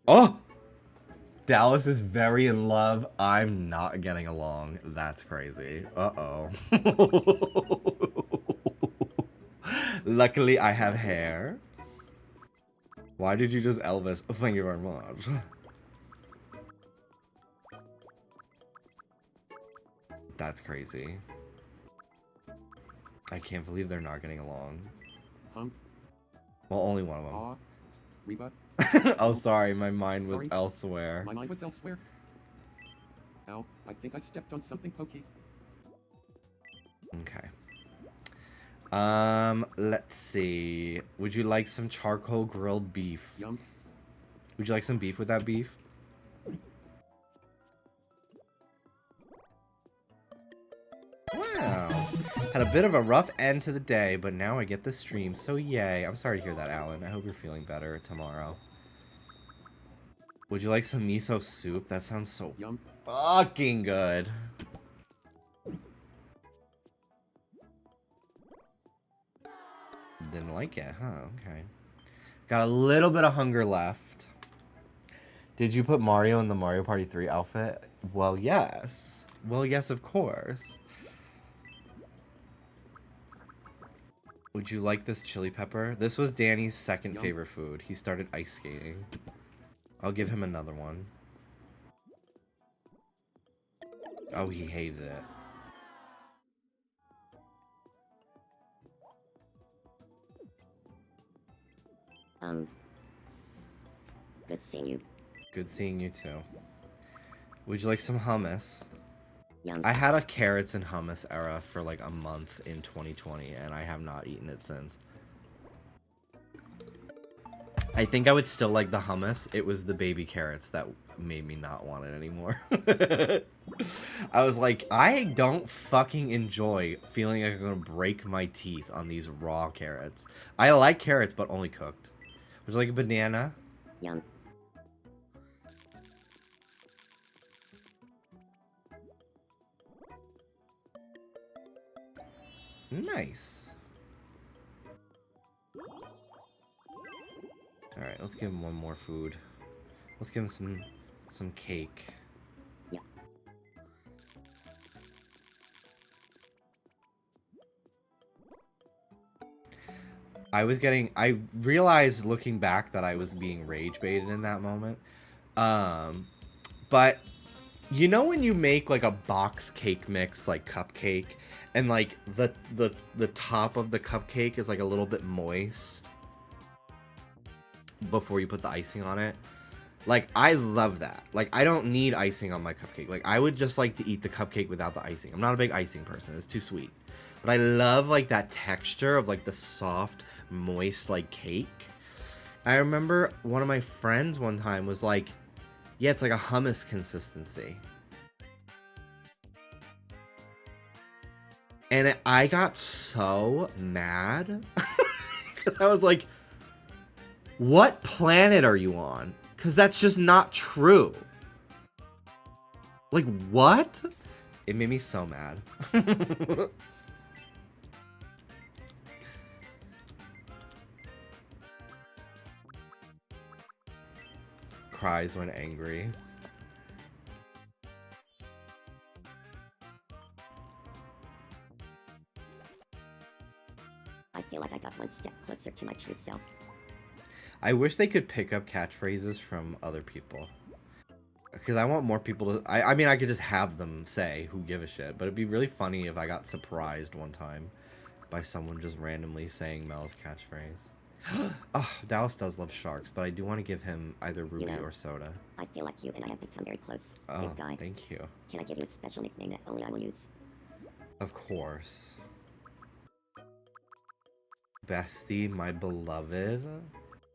Oh! Dallas is very in love. I'm not getting along. That's crazy. Uh-oh. Luckily, I have hair. Why did you just Elvis? Thank you very much. That's crazy. I can't believe they're not getting along. Well, only one of them. Reba? Oh, sorry, my mind was Sorry. elsewhere. My mind was elsewhere. Ow, I think I stepped on something pokey. Okay. Let's see. Would you like some charcoal grilled beef? Yum. Would you like some beef with that beef? Wow. Had a bit of a rough end to the day, but now I get the stream, so yay. I'm sorry to hear that, Alan. I hope you're feeling better tomorrow. Would you like some miso soup? That sounds so Yum. fucking good. Didn't like it, huh? Okay. Got a little bit of hunger left. Did you put Mario in the Mario Party 3 outfit? Well, yes. Well, yes, of course. Would you like this chili pepper? This was Danny's second Yum. favorite food. He started ice skating. I'll give him another one. Oh, he hated it. Good seeing you. Good seeing you too. Would you like some hummus? Yum. I had a carrots and hummus era for like a month in 2020, and I have not eaten it since. I think I would still like the hummus. It was the baby carrots that made me not want it anymore. I was like, I don't fucking enjoy feeling like I'm gonna break my teeth on these raw carrots. I like carrots, but only cooked. Would you like a banana? Yum. Nice. Alright, let's give him one more food. Let's give him some cake. Yeah. I realized looking back that I was being rage baited in that moment. But you know when you make like a box cake mix, like cupcake, and like the top of the cupcake is like a little bit moist before you put the icing on it? Like, I love that. Like, I don't need icing on my cupcake. Like, I would just like to eat the cupcake without the icing. I'm not a big icing person. It's too sweet. But I love, like, that texture of, like, the soft, moist, like, cake. I remember one of my friends one time was like, yeah, it's like a hummus consistency. And I got so mad. Because I was like, what planet are you on? Because that's just not true. Like, what? It made me so mad. Cries when angry. I feel like I got one step closer to my true self. I wish they could pick up catchphrases from other people. Because I want more people to... I mean, I could just have them say, who give a shit. But it'd be really funny if I got surprised one time by someone just randomly saying Mel's catchphrase. Oh, Dallas does love sharks, but I do want to give him either Ruby or Soda. I feel like you and I have become very close. Oh, Big guy. thank you. Can I give you a special nickname that only I will use? Of course. Bestie, my beloved.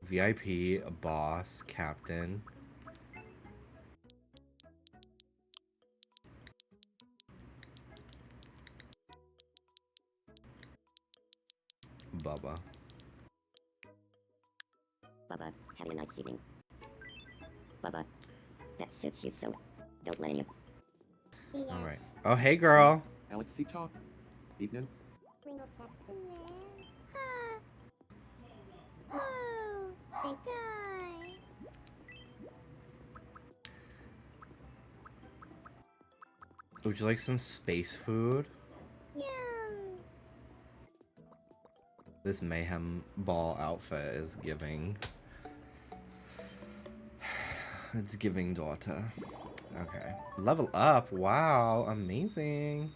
VIP, boss, captain. Bubba. Bubba, have a nice evening. Bubba, that suits you so. Don't let him. Alright. Oh, hey, girl. Alex C. Talk. Evening. Would you like some space food? This mayhem ball outfit is giving. It's giving daughter. Okay. Level up. Wow. Amazing.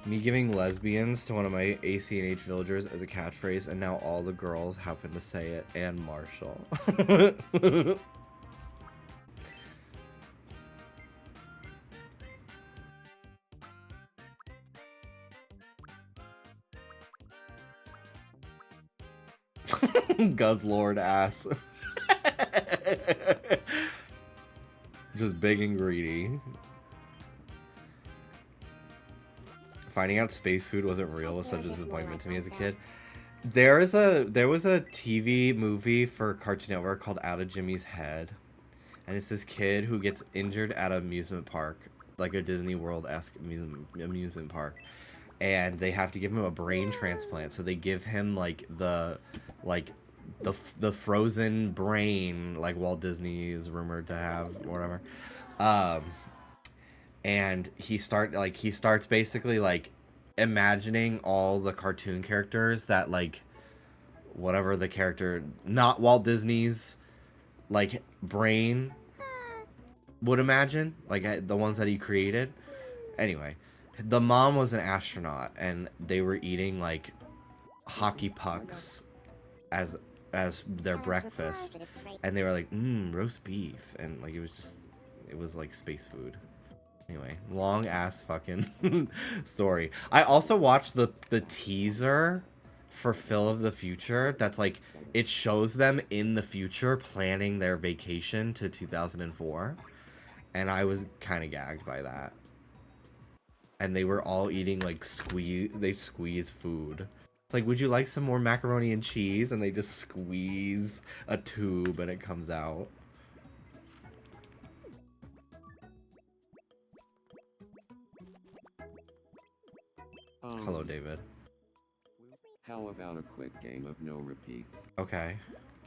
Me giving lesbians to one of my ACNH villagers as a catchphrase, and now all the girls happen to say it, and Marshall. Guzzlord ass. Just big and greedy. Finding out space food wasn't real was such a disappointment to me as a kid. There was a TV movie for Cartoon Network called Out of Jimmy's Head. And it's this kid who gets injured at an amusement park, like a Disney World-esque amusement park. And they have to give him a brain transplant, so they give him like the frozen brain, like Walt Disney is rumored to have, whatever. And he starts basically like imagining all the cartoon characters that like whatever the character, not Walt Disney's like brain would imagine, like the ones that he created. Anyway, the mom was an astronaut, and they were eating like hockey pucks as their breakfast, and they were like, roast beef, and like it was like space food. Anyway, long ass fucking story. I also watched the teaser for Phil of the Future. That's like, it shows them in the future planning their vacation to 2004, and I was kind of gagged by that. And they were all eating like squeeze food. It's like, would you like some more macaroni and cheese? And they just squeeze a tube and it comes out. Hello, David. How about a quick game of no repeats? Okay,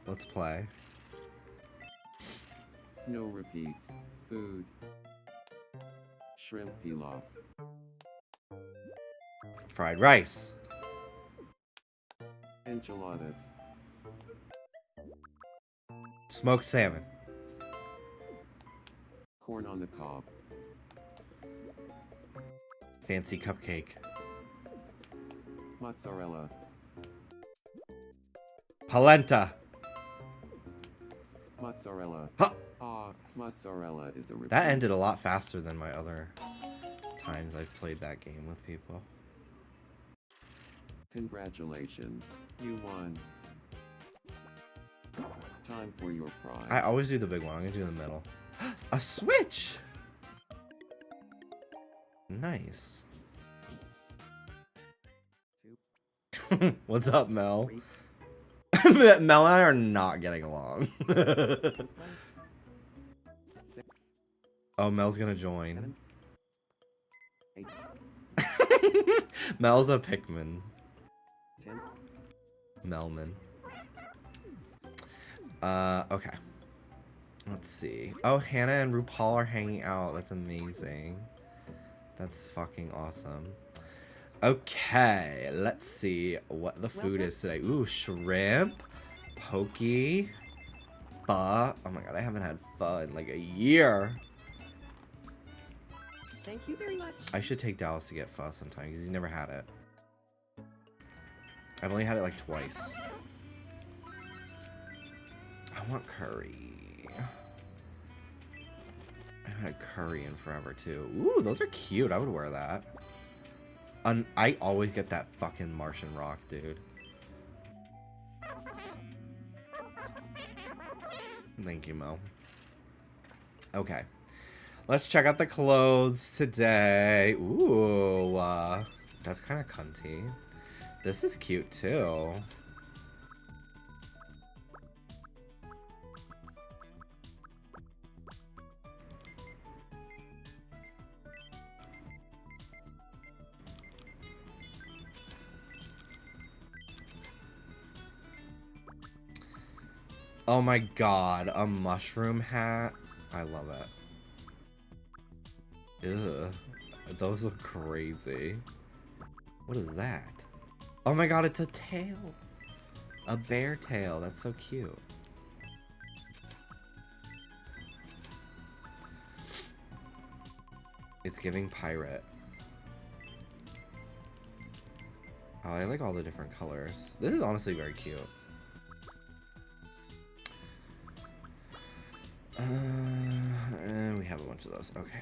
let's play. No repeats. Food. Shrimp pilaf. Fried rice. Enchiladas. Smoked salmon. Corn on the cob. Fancy cupcake. Mozzarella. Polenta. Mozzarella. Huh. Mozzarella is the repeat. That ended a lot faster than my other times I've played that game with people. Congratulations, you won. Time for your prize. I always do the big one. I'm gonna do the middle. A Switch! Nice. What's up, Mel? Mel and I are not getting along. Oh, Mel's gonna join. 8, Mel's a Pikmin. 10. Melman. Okay. Let's see. Oh, Hannah and RuPaul are hanging out. That's amazing. That's fucking awesome. Okay, let's see what the food is today. Ooh, shrimp, poke, pho. Oh my god, I haven't had pho in like a year. Thank you very much. I should take Dallas to get pho sometime because he's never had it. I've only had it like twice. I want curry. I haven't had had curry in forever too. Ooh, those are cute. I would wear that. I always get that fucking Martian rock, dude. Thank you, Mo. Okay. Let's check out the clothes today. Ooh, that's kind of cunty. This is cute too. Oh my god, a mushroom hat? I love it. Ugh. Those look crazy. What is that? Oh my god, it's a tail. A bear tail. That's so cute. It's giving pirate. Oh, I like all the different colors. This is honestly very cute. And we have a bunch of those. Okay.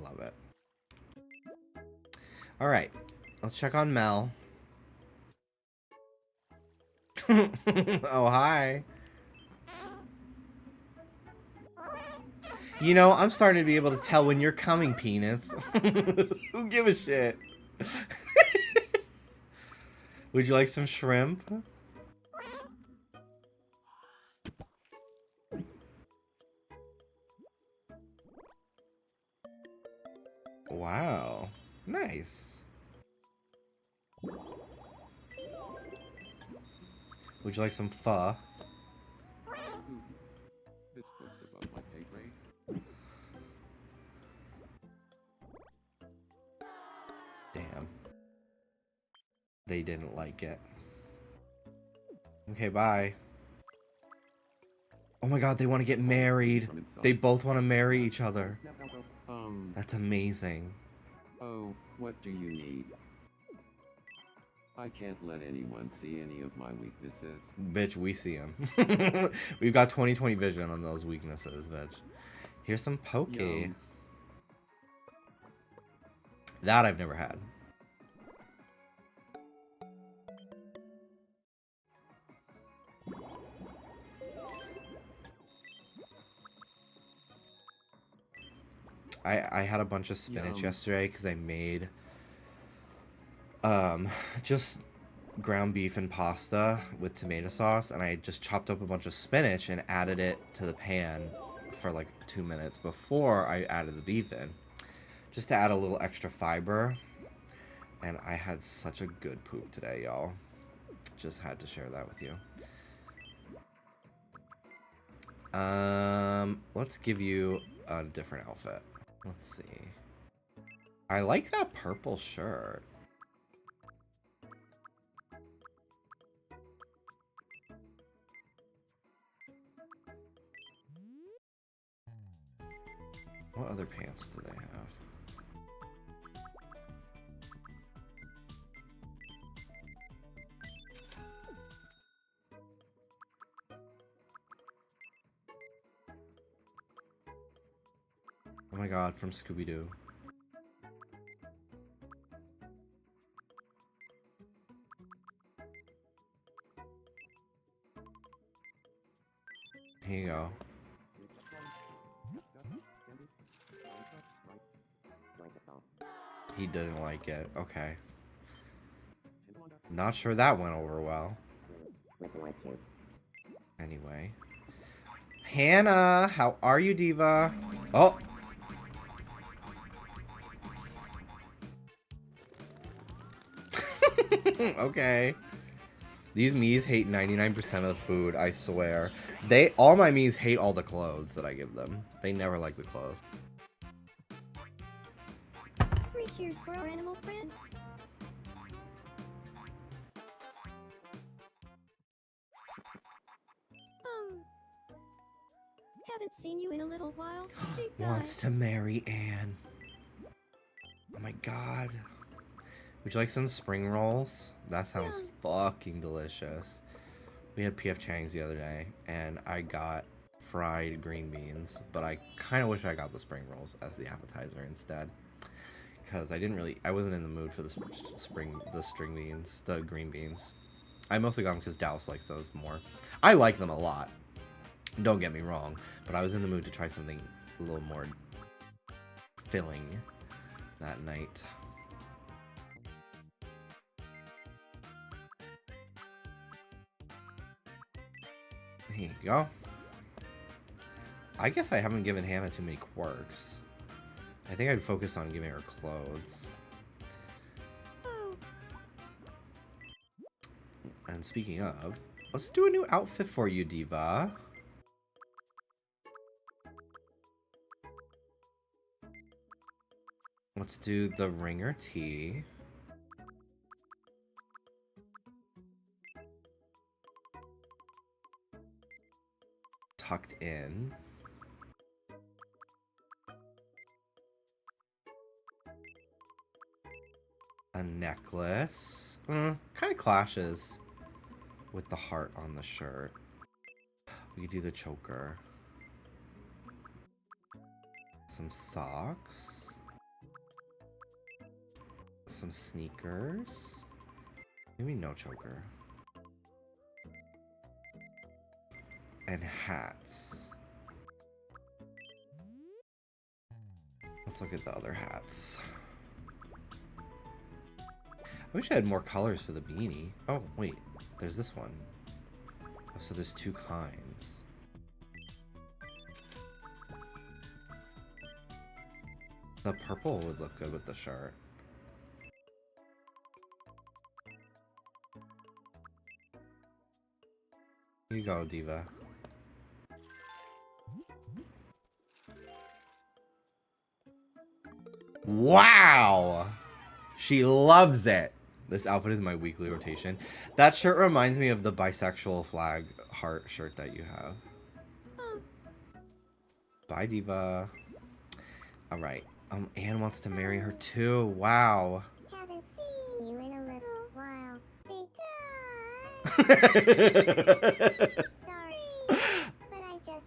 Love it. All right. Let's check on Mel. Oh, hi. You know, I'm starting to be able to tell when you're coming, penis. Who give a shit? Would you like some shrimp? Wow. Nice. Would you like some pho? This book's above my pay grade. Damn. They didn't like it. Okay, bye. Oh my god, they want to get married. They both want to marry each other. That's amazing. Oh, what do you need? I can't let anyone see any of my weaknesses. Bitch, we see them. We've got 20/20 vision on those weaknesses, bitch. Here's some poke. Yum. That I've never had. I had a bunch of spinach Yum. yesterday because I made just ground beef and pasta with tomato sauce, and I just chopped up a bunch of spinach and added it to the pan for like 2 minutes before I added the beef in, just to add a little extra fiber. And I had such a good poop today, y'all. Just had to share that with you. Let's give you a different outfit. Let's see. I like that purple shirt. What other pants do they have? Oh my god, from Scooby-Doo. Here you go. He didn't like it. Okay. Not sure that went over well. Anyway. Hannah, how are you, diva? Oh! Okay. These Miis hate 99% of the food, I swear. All my Miis hate all the clothes that I give them. They never like the clothes. 3 cheers for our animal friends. Haven't seen you in a little while. Big guy. Wants to marry Anne. Oh my god. Would you like some spring rolls? That sounds fucking delicious. We had P.F. Chang's the other day, and I got fried green beans, but I kind of wish I got the spring rolls as the appetizer instead. Because I wasn't in the mood for the green beans. I mostly got them because Dallas likes those more. I like them a lot. Don't get me wrong, but I was in the mood to try something a little more filling that night. Here you go. I guess I haven't given Hannah too many quirks. I think I'd focus on giving her clothes. And speaking of, let's do a new outfit for you, Diva. Let's do the ringer tee. Tucked in. A necklace. Kind of clashes with the heart on the shirt. We could do the choker. Some socks. Some sneakers. Maybe no choker. And hats. Let's look at the other hats. I wish I had more colors for the beanie. Oh, wait. There's this one. Oh, so there's two kinds. The purple would look good with the shirt. Here you go, Diva. Wow! She loves it! This outfit is my weekly rotation. That shirt reminds me of the bisexual flag heart shirt that you have. Bye, Diva. Alright. Anne wants to marry her too. Wow. Haven't seen you in a little while. Sorry, but I just have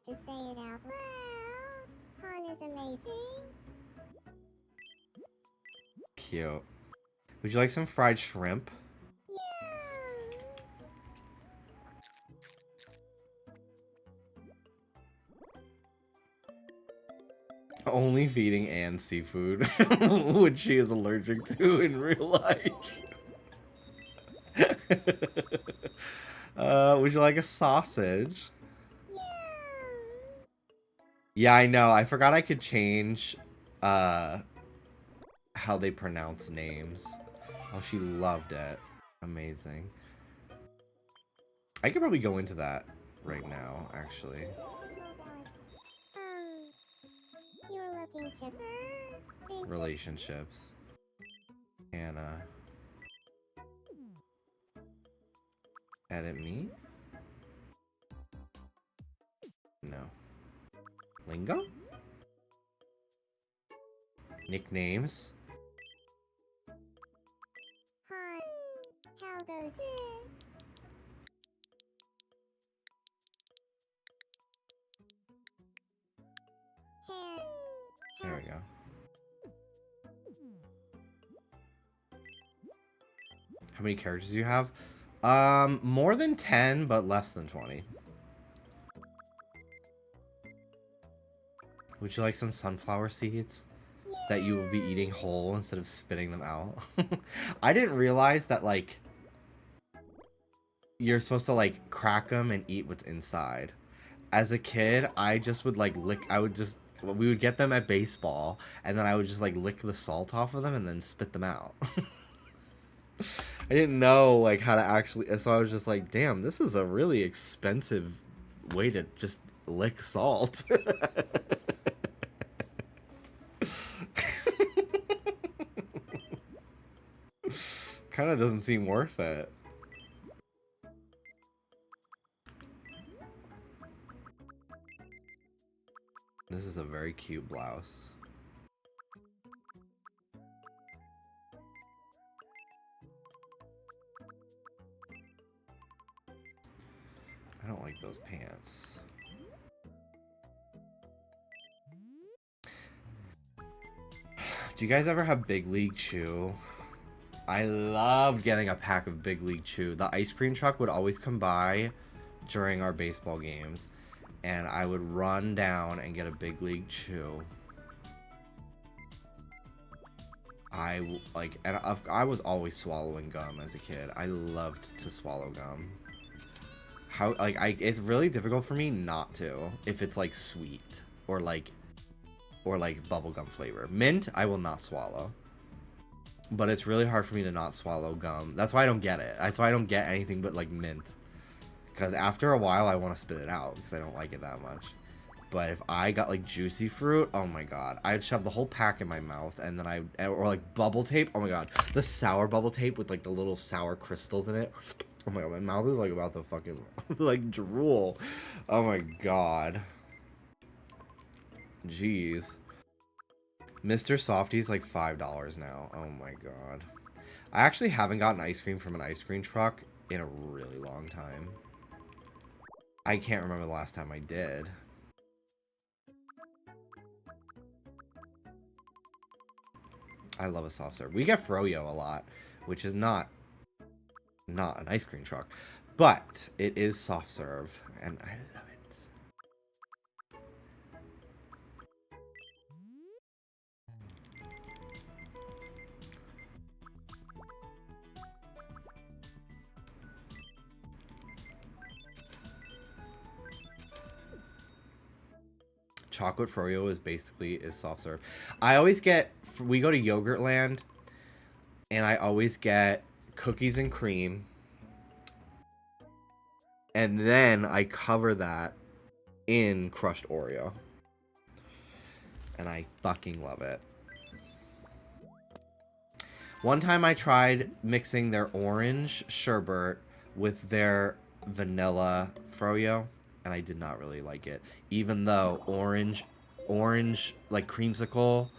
to say it out loud. Han is amazing. Cute. Would you like some fried shrimp? Yeah. Only feeding Anne seafood, which she is allergic to in real life. Would you like a sausage? Yeah. Yeah, I know. I forgot I could change how they pronounce names. Oh, she loved it. Amazing. I could probably go into that right now, actually. You're looking chipper. Relationships. Hannah. Edit me? No. Lingo? Nicknames? Han, how goes it? Han, There we go. How many characters do you have? More than 10, but less than 20. Would you like some sunflower seeds that you will be eating whole instead of spitting them out? I didn't realize that, like, you're supposed to, like, crack them and eat what's inside. As a kid, I just would, like, we would get them at baseball, and then I would just, like, lick the salt off of them and then spit them out. I didn't know, like, how to actually, so I was just like, damn, this is a really expensive way to just lick salt. Kind of doesn't seem worth it. This is a very cute blouse. I don't like those pants. Do you guys ever have Big League Chew? I loved getting a pack of Big League Chew. The ice cream truck would always come by during our baseball games, and I would run down and get a Big League Chew. I was always swallowing gum as a kid. I loved to swallow gum. It's really difficult for me not to if it's like sweet or like bubblegum flavor. Mint, I will not swallow. But it's really hard for me to not swallow gum. That's why I don't get it. That's why I don't get anything but like mint. Because after a while, I want to spit it out because I don't like it that much. But if I got like juicy fruit, oh my god, I'd shove the whole pack in my mouth, and then or like bubble tape. Oh my god, the sour bubble tape with like the little sour crystals in it. Oh my god, my mouth is like about to fucking like drool. Oh my god. Jeez. Mr. Softy's like $5 now. Oh my god. I actually haven't gotten ice cream from an ice cream truck in a really long time. I can't remember the last time I did. I love a soft serve. We get Froyo a lot, which is not an ice cream truck, but it is soft serve, and I love it. Chocolate Froyo is soft serve. I always get, we go to Yogurtland, and I always get cookies and cream, and then I cover that in crushed Oreo, and I fucking love it. One time I tried mixing their orange sherbet with their vanilla Froyo, and I did not really like it. Even though orange like creamsicle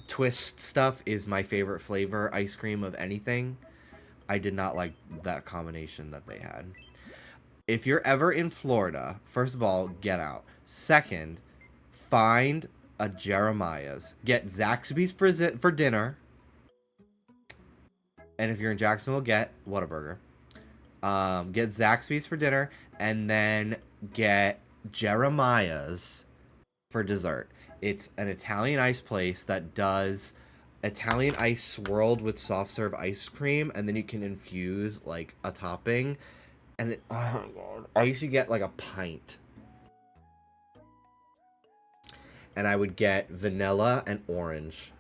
twist stuff is my favorite flavor ice cream of anything, I did not like that combination that they had. If you're ever in Florida, first of all, get out. Second, find a Jeremiah's. Get Zaxby's for dinner. And if you're in Jacksonville, get Whataburger. Get Zaxby's for dinner, and then get Jeremiah's for dessert. It's an Italian ice place that does Italian ice swirled with soft serve ice cream, and then you can infuse like a topping. And oh my god, I used to get like a pint. And I would get vanilla and orange.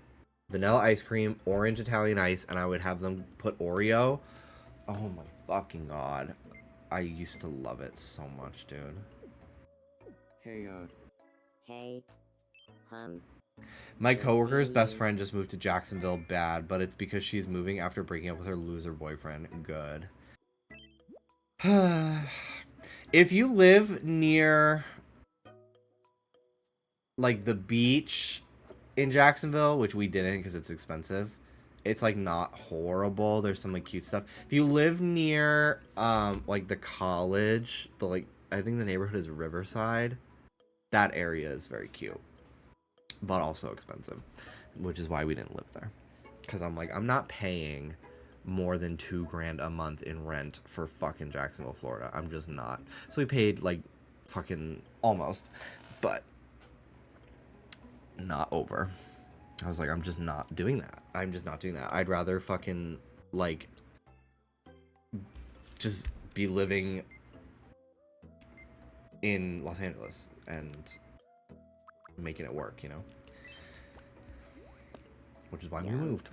Vanilla ice cream, orange Italian ice, and I would have them put Oreo. Oh my fucking god. I used to love it so much, dude. Hey, Hey. My coworker's best friend just moved to Jacksonville, bad, but it's because she's moving after breaking up with her loser boyfriend, good. If you live near like the beach in Jacksonville, which we didn't because it's expensive, it's like not horrible. There's some like cute stuff. If you live near like the college, I think the neighborhood is Riverside, that area is very cute, but also expensive, which is why we didn't live there. Because I'm like, I'm not paying more than $2,000 a month in rent for fucking Jacksonville, Florida. I'm just not. So we paid like fucking almost, but not over. I was like, I'm just not doing that. I'm just not doing that. I'd rather fucking like just be living in Los Angeles and making it work, you know? Which is why we moved.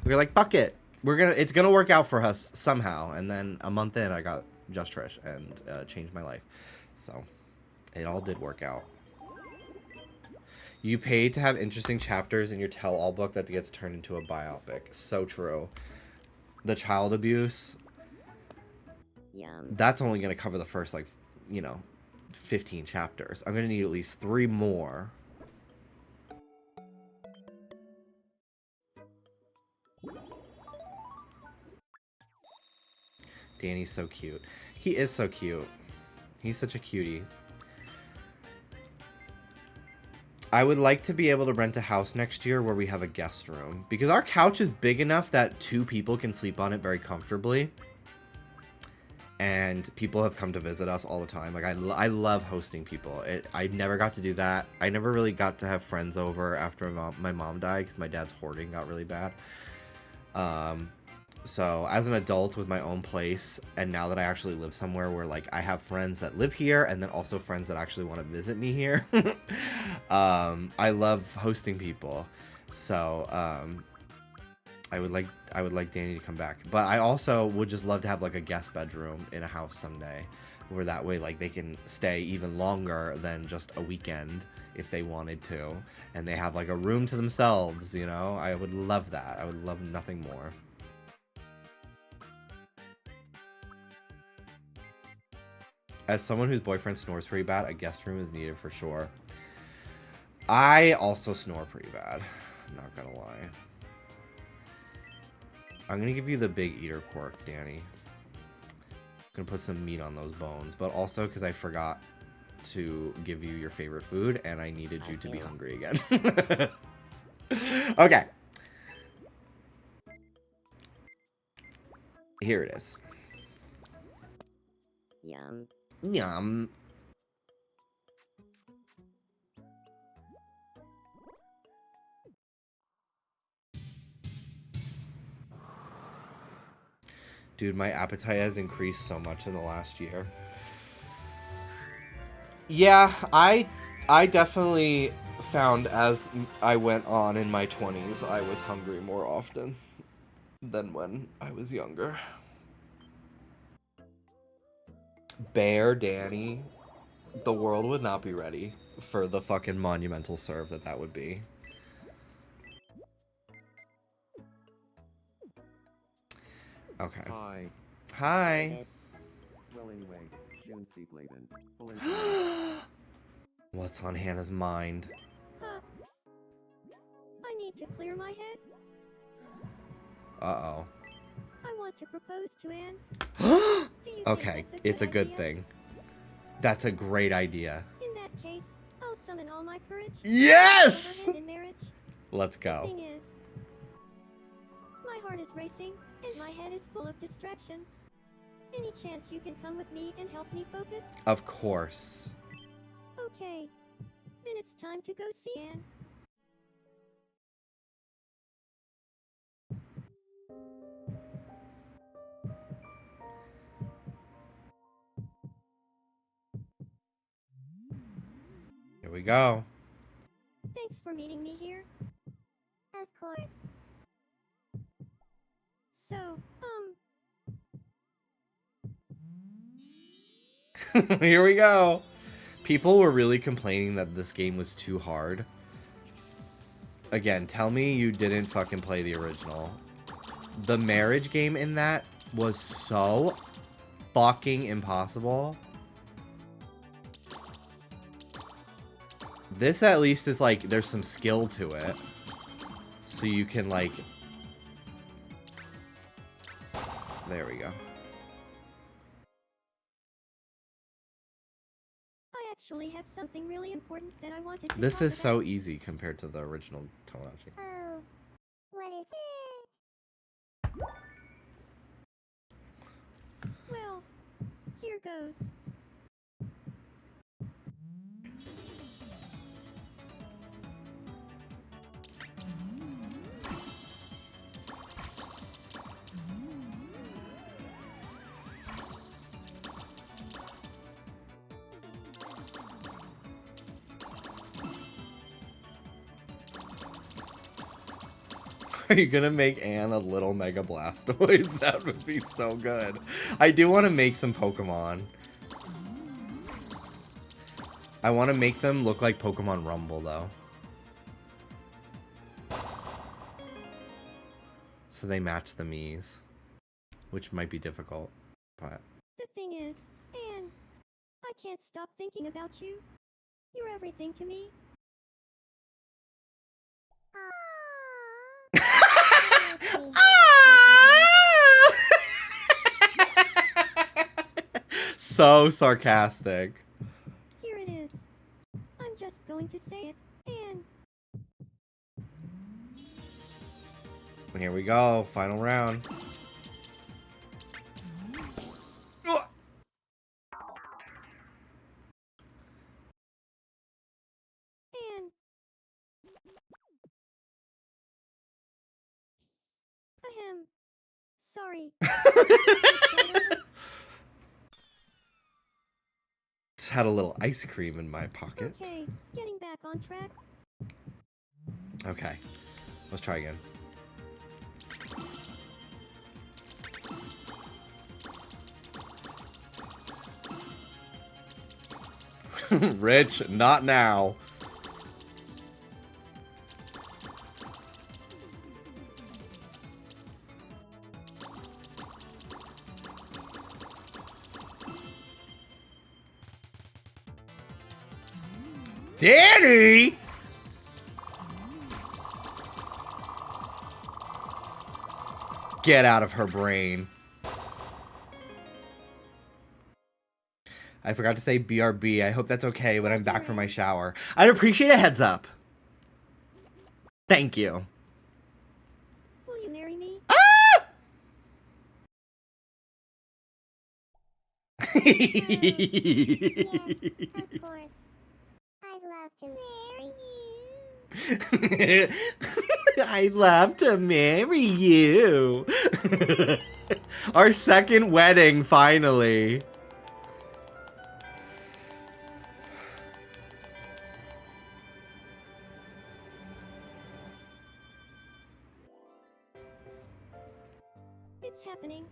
We were like, fuck it. It's gonna work out for us somehow. And then a month in, I got Just Trish and changed my life. So it all did work out. You paid to have interesting chapters in your tell-all book that gets turned into a biopic. So true. The child abuse. Yum. That's only gonna cover the first 15 chapters. I'm gonna need at least 3 more. Danny's so cute. He is so cute. He's such a cutie. I would like to be able to rent a house next year where we have a guest room. Because our couch is big enough that 2 people can sleep on it very comfortably. And people have come to visit us all the time. Like, I love hosting people. I never got to do that. I never really got to have friends over after my mom died because my dad's hoarding got really bad. So as an adult with my own place, and now that I actually live somewhere where like I have friends that live here and then also friends that actually want to visit me here, I love hosting people. So I would like Danny to come back, but I also would just love to have like a guest bedroom in a house someday, where that way like they can stay even longer than just a weekend if they wanted to, and they have like a room to themselves. You know, I would love that. I would love nothing more. As someone whose boyfriend snores pretty bad, a guest room is needed for sure. I also snore pretty bad, not gonna lie. I'm gonna give you the big eater quirk, Danny. I'm gonna put some meat on those bones, but also because I forgot to give you your favorite food and I needed you to be hungry again. Okay. Here it is. Yum. Yum. Dude, my appetite has increased so much in the last year. Yeah, I definitely found as I went on in my 20s, I was hungry more often than when I was younger. Bear Danny, the world would not be ready for the fucking monumental serve that would be. Okay. Hi. Hi. Well, anyway, schön Sie bleiben. What's on Hannah's mind? Huh. I need to clear my head. Uh-oh. I want to propose to Anne. Do you think Okay, that's it's a good idea? thing. That's a great idea. In that case, I'll summon all my courage. Yes! In marriage. Let's The go. thing is, my heart is racing, and my head is full of distractions. Any chance you can come with me and help me focus? Of course. Okay. Then it's time to go see Anne. Here we go. Thanks for meeting me here. Of course. So, Here we go. People were really complaining that this game was too hard. Again, tell me you didn't fucking play the original. The marriage game in that was so fucking impossible. This at least is like, there's some skill to it. So you can like... There we go. I actually have something really important that I wanted to This talk is about. so easy compared to the original Tomodachi. Oh, what is it? Well, here goes. Are you gonna make Anne a little Mega Blastoise? That would be so good. I do want to make some Pokemon. I want to make them look like Pokemon Rumble, though. So they match the Miis. Which might be difficult, but... The thing is, Anne, I can't stop thinking about you. You're everything to me. So sarcastic. Here it is. I'm just going to say it, and Here we go. Final round. And ahem. Sorry. Just had a little ice cream in my pocket. Okay, getting back on track. Okay. Let's try again. Rich, not now. Danny! Get out of her brain. I forgot to say BRB. I hope that's okay when I'm back from my shower. I'd appreciate a heads up. Thank you. Will you marry me? Ah! Of course. I'd love to marry you. I'd love to marry you. Our second wedding, finally. It's happening.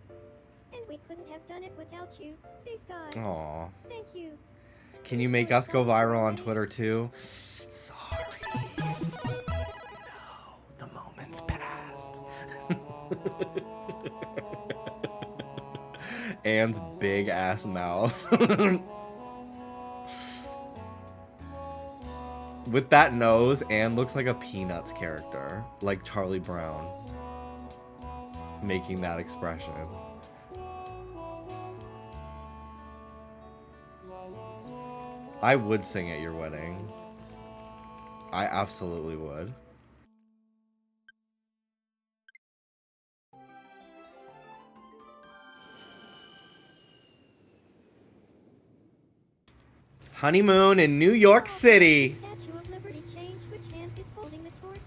And we couldn't have done it without you. Big God. Aw. Thank you. Can you make us go viral on Twitter too? Sorry. No, the moment's passed. Anne's big ass mouth. With that nose, Anne looks like a Peanuts character, like Charlie Brown, making that expression. I would sing at your wedding. I absolutely would. Honeymoon in New York City. Statue of Liberty change. Which hand is holding the torch?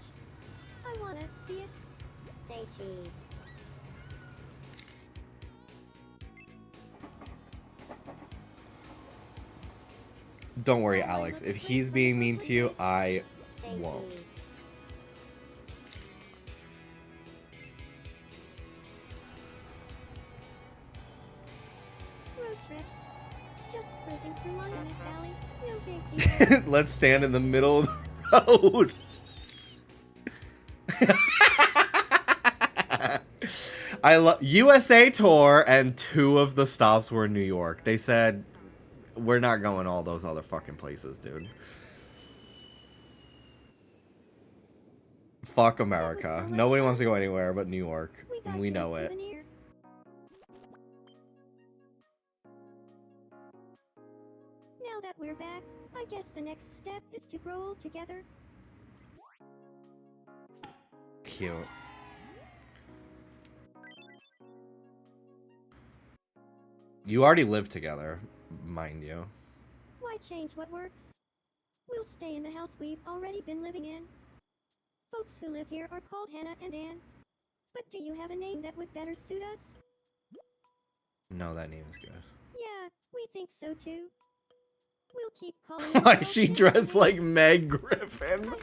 I wanna see it. Say cheese. Don't worry, Alex. If he's being mean to you, I Say won't. cheese. Road trip. Just cruising through Monument Valley. No big deal. Let's stand in the middle of the road. I love USA tour, and 2 of the stops were in New York. They said, we're not going all those other fucking places, dude. Fuck America. Nobody wants to go anywhere but New York. got We you a know it. souvenir. Now that we're back, I guess the next step is to grow old together. Cute. You already live together, mind you. Why change what works? We'll stay in the house we've already been living in. Folks who live here are called Hannah and Ann. But do you have a name that would better suit us? No, that name is good. Yeah, we think so too. We'll keep calling Why ourselves she Hannah dressed and like Meg Griffin?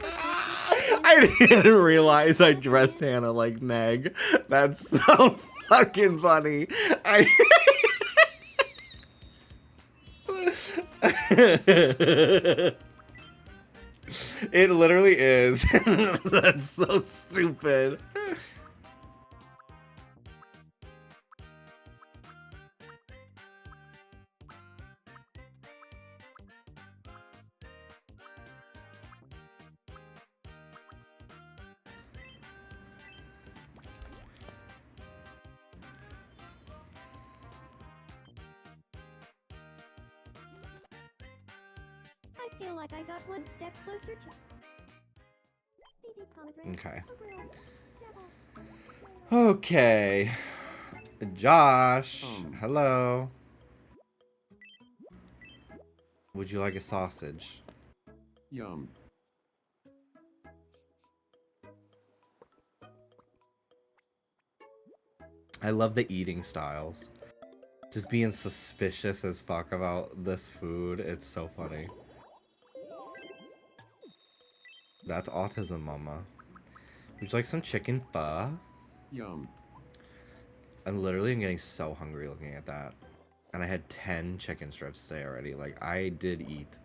I I didn't realize I dressed Hannah like Meg. That's so fucking funny. It literally is. That's so stupid. I feel like I got one step closer to... Okay. Okay. Josh. Hello. Would you like a sausage? Yum. I love the eating styles. Just being suspicious as fuck about this food. It's so funny. That's autism, mama. Would you like some chicken pho? Yum. I'm literally getting so hungry looking at that. And I had 10 chicken strips today already. Like, I did eat.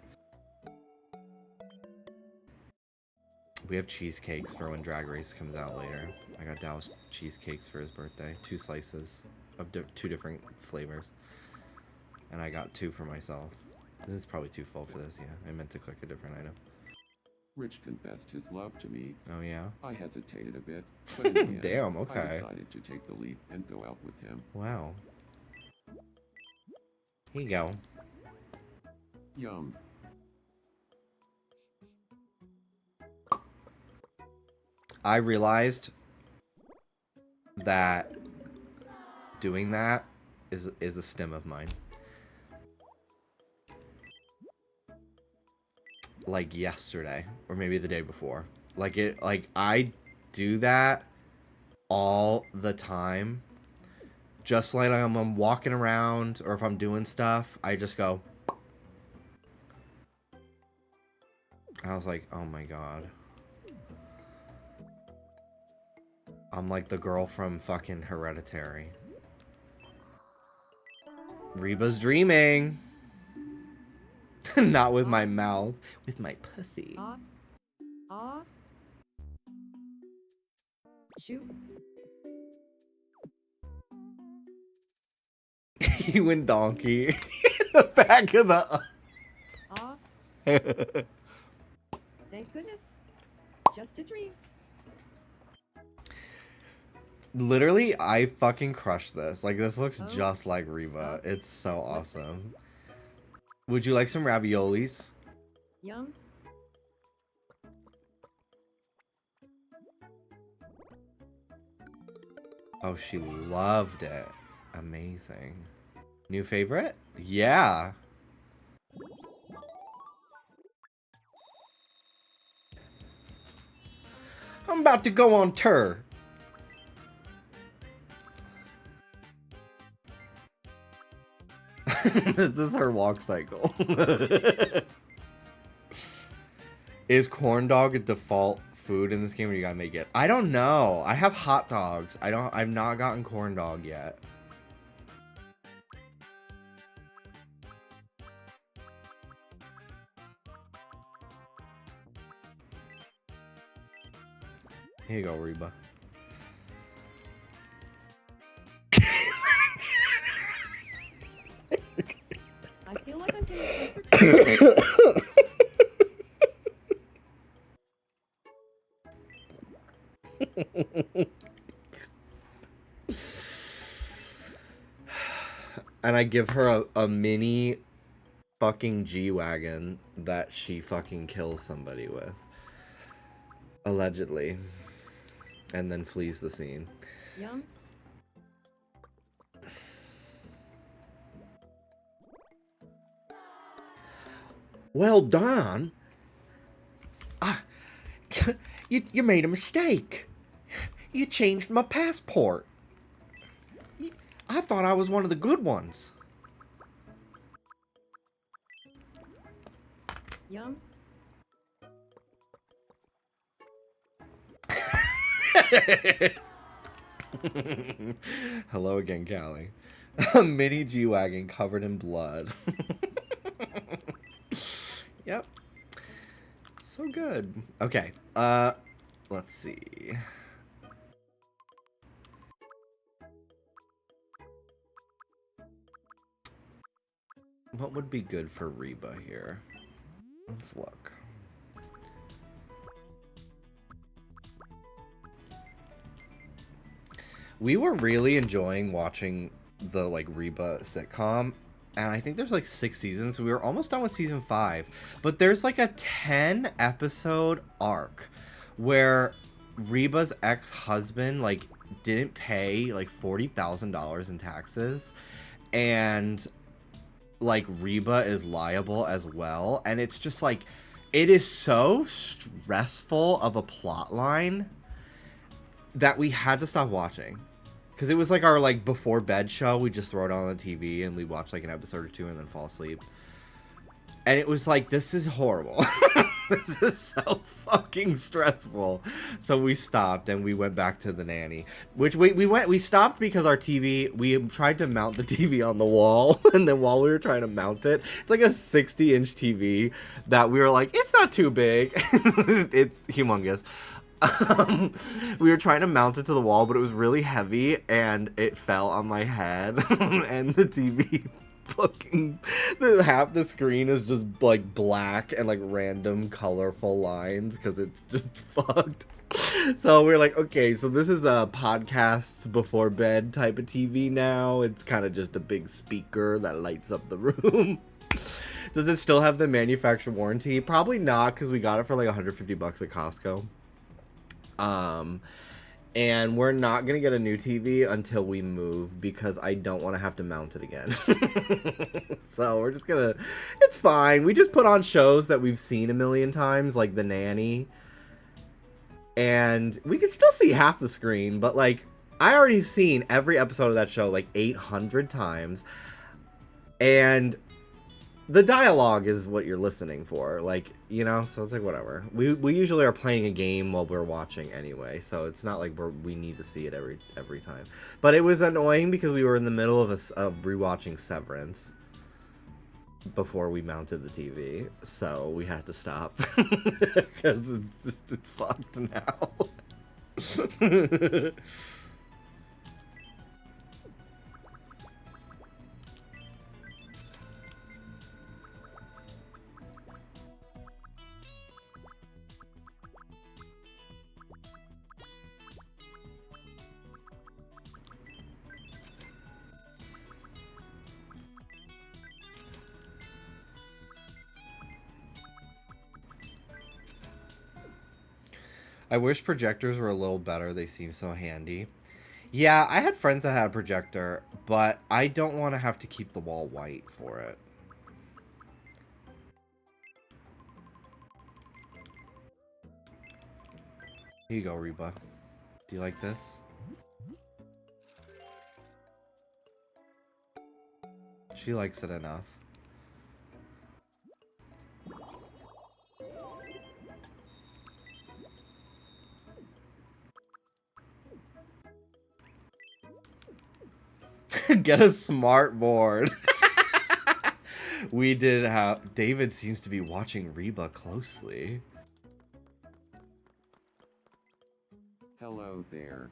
We have cheesecakes for when Drag Race comes out later. I got Dallas cheesecakes for his birthday. 2 slices of 2 different flavors. And I got 2 for myself. This is probably too full for this, yeah. I meant to click a different item. Rich confessed his love to me. Oh, yeah? I hesitated a bit, but in the end, Damn, I okay. decided to take the leap and go out with him. Wow. Here you go. Yum. I realized that doing that is a stim of mine. Like yesterday, or maybe the day before. Like I do that all the time. Just like I'm walking around, or if I'm doing stuff, I just go. I was like, oh my god. I'm like the girl from fucking Hereditary. Reba's dreaming. Not with my mouth, with my pussy. Shoot. You and Donkey in the back of the. Thank goodness. Just a dream. Literally, I fucking crushed this. Like, this looks just like Reba. It's so awesome. Would you like some raviolis? Yum. Oh, she loved it. Amazing. New favorite? Yeah. I'm about to go on tour. This is her walk cycle. Is corn dog a default food in this game, or you gotta make it? I don't know. I have hot dogs. I've not gotten corn dog yet. Here you go, Reba. I feel like I'm getting closer to And I give her a mini fucking G-Wagon that she fucking kills somebody with. Allegedly. And then flees the scene. Yum. Well done. You made a mistake. You changed my passport. I thought I was one of the good ones. Yum. Hello again, Callie. A mini G-Wagon covered in blood. Yep. So good. Okay. Let's see. What would be good for Reba here? Let's look. We were really enjoying watching the like Reba sitcom, and I think there's like 6 seasons. We were almost done with season 5, but there's like a 10 episode arc where Reba's ex-husband like didn't pay like $40,000 in taxes, and like Reba is liable as well, and it's just like, it is so stressful of a plot line that we had to stop watching. Because it was like our like before bed show. We just throw it on the TV and we watch like an episode or two and then fall asleep. And it was like, this is horrible. This is so fucking stressful. So we stopped and we went back to the nanny. Which we stopped because our TV, we tried to mount the TV on the wall. And then while we were trying to mount it, it's like a 60-inch TV that we were like, it's not too big. It's humongous. We were trying to mount it to the wall, but it was really heavy and it fell on my head. And the TV fucking, half the screen is just like black and like random colorful lines because it's just fucked. So we're like, okay, so this is a podcasts before bed type of TV now. It's kind of just a big speaker that lights up the room. Does it still have the manufacturer warranty? Probably not, because we got it for like $150 at Costco. And we're not gonna get a new TV until we move, because I don't want to have to mount it again. So we're just gonna, it's fine. We just put on shows that we've seen a million times, like The Nanny, and we can still see half the screen, but like, I already seen every episode of that show like 800 times, and the dialogue is what you're listening for, like, you know, so it's like, whatever. We usually are playing a game while we're watching anyway, so it's not like we need to see it every time. But it was annoying because we were in the middle of rewatching Severance before we mounted the TV, so we had to stop because it's fucked now. I wish projectors were a little better. They seem so handy. Yeah, I had friends that had a projector, but I don't want to have to keep the wall white for it. Here you go, Reba. Do you like this? She likes it enough. Get a smart board. We did have... David seems to be watching Reba closely. Hello there.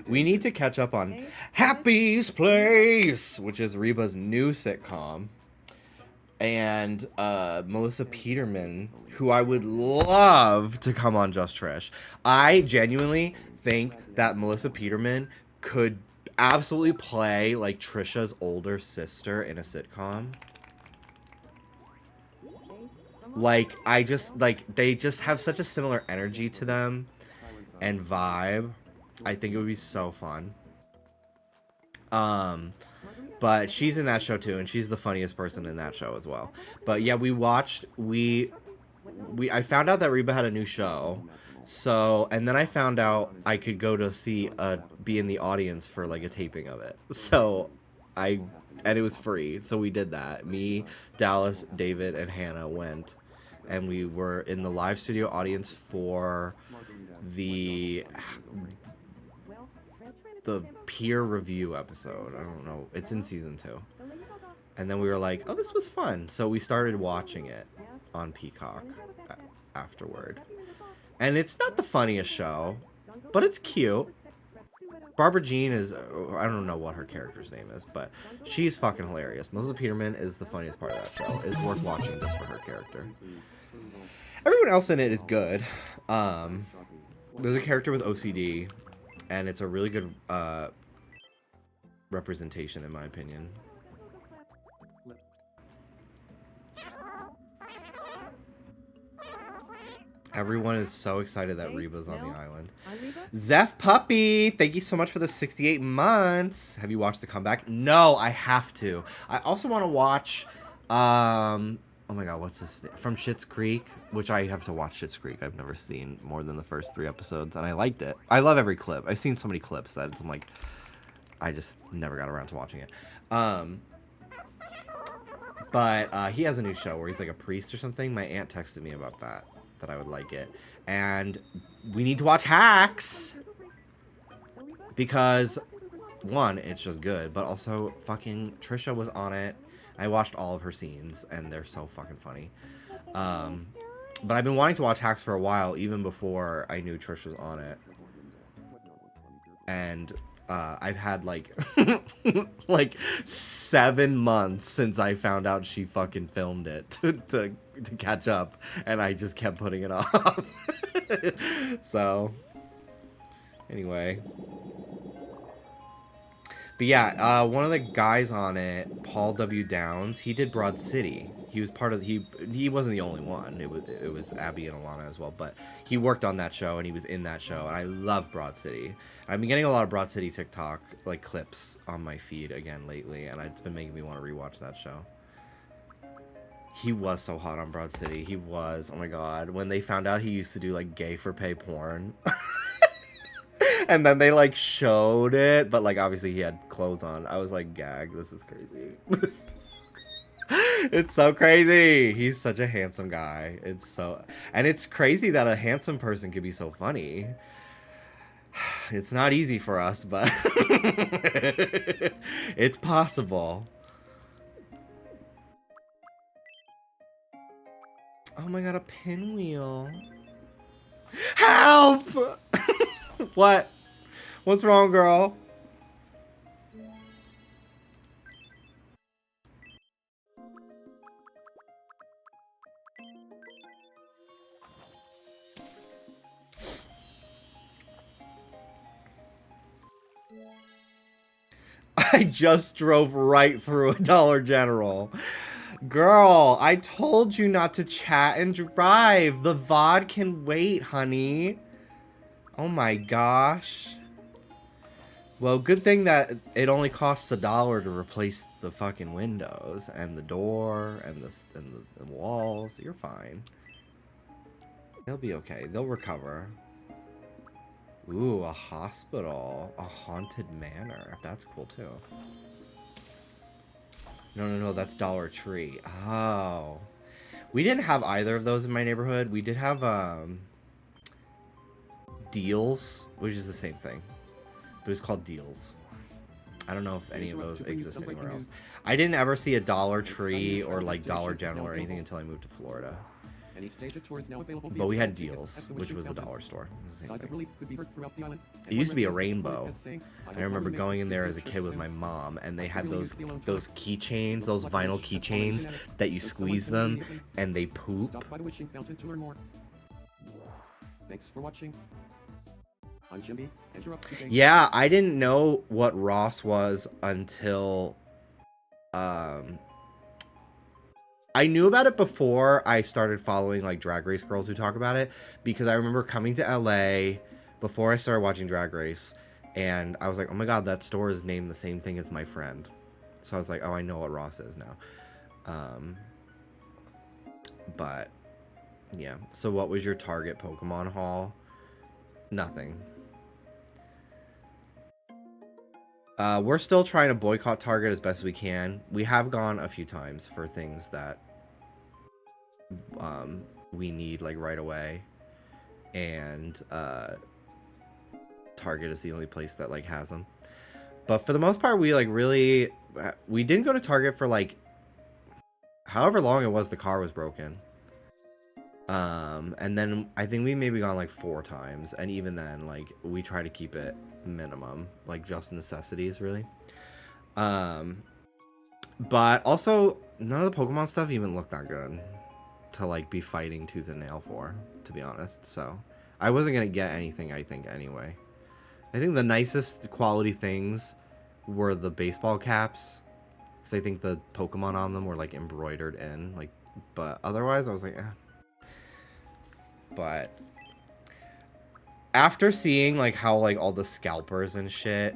We need to catch up on Happy's Place, which is Reba's new sitcom. And Melissa Peterman, who I would love to come on Just Trish. I genuinely think that Melissa Peterman could absolutely play like Trisha's older sister in a sitcom. Like, I just, like, they just have such a similar energy to them and vibe. I think it would be so fun. But she's in that show too, and she's the funniest person in that show as well. But yeah, I found out that Reba had a new show. So, and then I found out I could go to see, be in the audience for like a taping of it. So, and it was free. So we did that. Me, Dallas, David, and Hannah went. And we were in the live studio audience for the peer review episode. I don't know. It's in season 2. And then we were like, oh, this was fun. So we started watching it on Peacock afterward. And it's not the funniest show, but it's cute. Barbara Jean is, I don't know what her character's name is, but she's fucking hilarious. Melissa Peterman is the funniest part of that show. It's worth watching just for her character. Everyone else in it is good. There's a character with OCD, and it's a really good representation, in my opinion. Everyone is so excited that Reba's on the Mel? island. Hi, Reba. Zeph Puppy, thank you so much for the 68 months. Have you watched The Comeback? No, I have to. I also want to watch, oh my god, what's this name? From Schitt's Creek, which I have to watch Schitt's Creek. I've never seen more than the first 3 episodes, and I liked it. I love every clip. I've seen so many clips that I'm like, I just never got around to watching it. But he has a new show where he's like a priest or something. My aunt texted me about that I would like it. And we need to watch Hacks because, one, it's just good, but also fucking Trisha was on it. I watched all of her scenes, and they're so fucking funny. But I've been wanting to watch Hacks for a while, even before I knew Trish was on it. And I've had like like 7 months since I found out she fucking filmed it to catch up, and I just kept putting it off. So anyway, but yeah, one of the guys on it, Paul W. Downs, he did Broad City. He was part of he wasn't the only one. It was Abby and Alana as well, but he worked on that show and he was in that show, and I love Broad City. I've been getting a lot of Broad City TikTok like clips on my feed again lately, and it's been making me want to rewatch that show. He was so hot on Broad City. He was, oh my god, when they found out he used to do like gay for pay porn. And then they like showed it, but like obviously he had clothes on. I was like, gag, this is crazy. It's so crazy. He's such a handsome guy. And it's crazy that a handsome person could be so funny. It's not easy for us, but it's possible. Oh my god, a pinwheel. Help! What? What's wrong, girl? I just drove right through a Dollar General. Girl, I told you not to chat and drive. The VOD can wait, honey. Oh my gosh. Well, good thing that it only costs $1 to replace the fucking windows and the door and the walls. You're fine. They'll be okay. They'll recover. Ooh, a hospital. A haunted manor. That's cool too. No, that's Dollar Tree. Oh. We didn't have either of those in my neighborhood. We did have Deals, which is the same thing. But it's called Deals. I don't know if any of those exist anywhere else. I didn't ever see a Dollar Tree or like Dollar General or anything until I moved to Florida. But we had Deals, which was a dollar store. It was the same thing. It used to be a Rainbow. I remember going in there as a kid with my mom, and they had those keychains, those vinyl keychains that you squeeze them and they poop. Thanks for watching. I'm Jimby. Yeah, I didn't know what Ross was until I knew about it before I started following like Drag Race girls who talk about it, because I remember coming to LA before I started watching Drag Race, and I was like, oh my god, that store is named the same thing as my friend. So I was like, oh, I know what Ross is now. But yeah, so what was your Target Pokemon haul? Nothing. We're still trying to boycott Target as best we can. We have gone a few times for things that we need like right away, and Target is the only place that like has them. But for the most part, we didn't go to Target for like however long it was the car was broken. And then I think we maybe gone like 4 times, and even then like we try to keep it minimum, like just necessities really. But also none of the Pokemon stuff even looked that good to like be fighting tooth and nail for, to be honest. So I wasn't gonna get anything, I think, anyway. I think the nicest quality things were the baseball caps, because I think the Pokemon on them were like embroidered in, like, but otherwise I was like, eh. but after seeing like how like all the scalpers and shit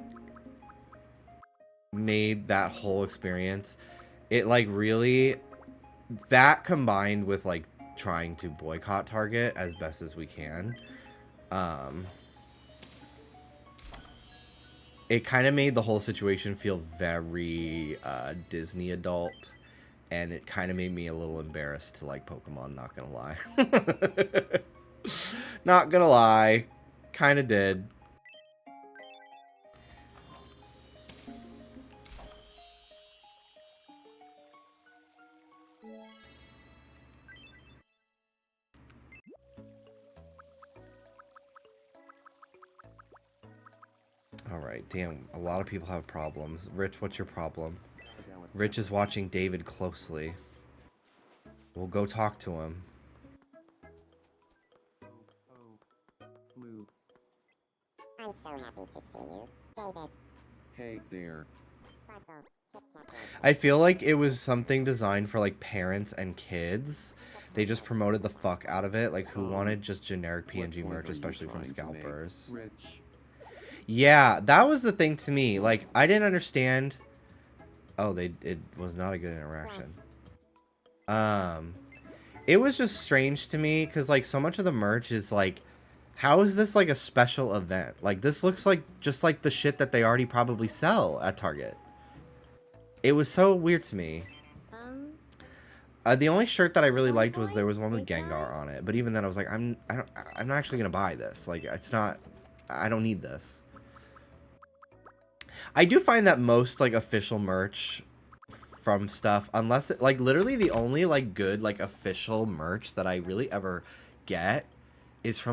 made that whole experience, it like really, that combined with like trying to boycott Target as best as we can, it kind of made the whole situation feel very Disney adult, and it kind of made me a little embarrassed to like Pokemon, not gonna lie. Not gonna lie, kind of did. Alright, damn, a lot of people have problems. Rich, what's your problem? Rich is watching David closely. We'll go talk to him. Blue. I'm so happy to see you, David. Hey there. Sparkle, Kit Kat, I feel like it was something designed for like parents and kids. They just promoted the fuck out of it. Like, who wanted just generic What PNG point merch, are you especially from trying to make, scalpers? Rich? Yeah, that was the thing to me. Like, I didn't understand. Oh, it was not a good interaction. It was just strange to me because like so much of the merch is like, how is this like a special event? Like, this looks like just like the shit that they already probably sell at Target. It was so weird to me. The only shirt that I really liked was there was one with Gengar on it, but even then I was like, I'm not actually gonna buy this. Like, it's not, I don't need this. I do find that most like official merch from stuff, unless it, like, literally the only like good like official merch that I really ever get is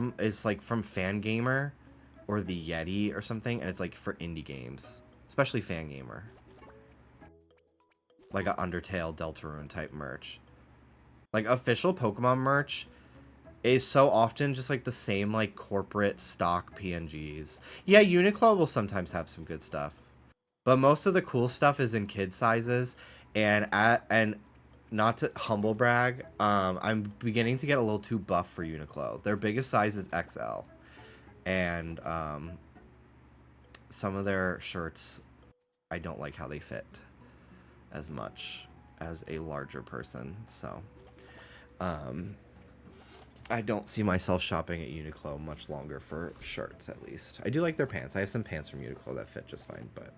like from Fangamer or the Yeti or something, and it's like for indie games, especially Fangamer, like a Undertale, Deltarune type merch. Like, official Pokemon merch is so often just like the same like corporate stock PNGs. Yeah, Uniqlo will sometimes have some good stuff, but most of the cool stuff is in kid sizes, and not to humble brag, I'm beginning to get a little too buff for Uniqlo. Their biggest size is XL, and some of their shirts, I don't like how they fit as much as a larger person, so I don't see myself shopping at Uniqlo much longer for shirts, at least. I do like their pants. I have some pants from Uniqlo that fit just fine, but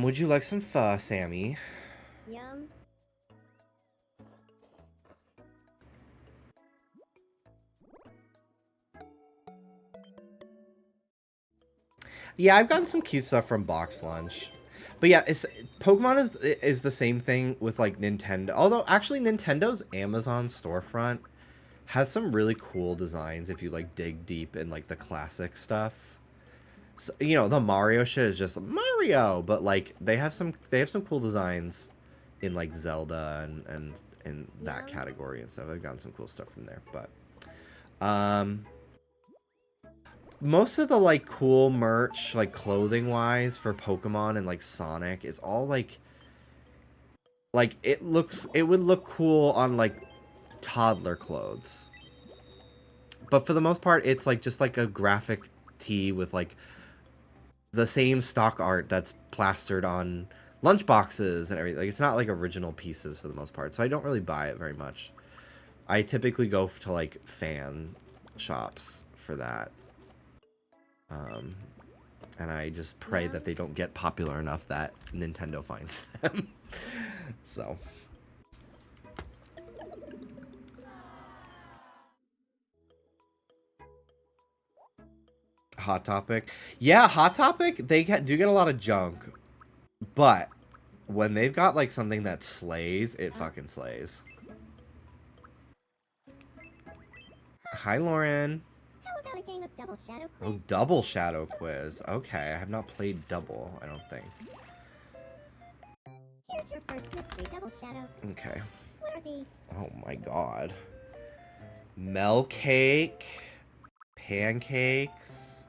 would you like some pho, Sammy? Yum. Yeah, I've gotten some cute stuff from Box Lunch. But yeah, Pokemon is the same thing with like Nintendo. Although actually Nintendo's Amazon storefront has some really cool designs if you like dig deep in like the classic stuff. So, you know, the Mario shit is just Mario, but like they have some cool designs in like Zelda and in that category and stuff. I've gotten some cool stuff from there, but most of the like cool merch, like clothing wise for Pokemon and like Sonic, is all like it would look cool on like toddler clothes, but for the most part it's like just like a graphic tee with like the same stock art that's plastered on lunchboxes and everything. Like, it's not like original pieces for the most part, so I don't really buy it very much. I typically go to like fan shops for that. And I just pray that they don't get popular enough that Nintendo finds them. So. Hot Topic. Yeah, Hot Topic, they do get a lot of junk. But when they've got like something that slays, it fucking slays. Hi, Lauren. How about a game of Double Shadow Quiz? Oh, Double Shadow Quiz. Okay, I have not played Double, I don't think. Here's your first mystery Double Shadow. Okay. What are these? Oh my god. Mel cake. Pancakes.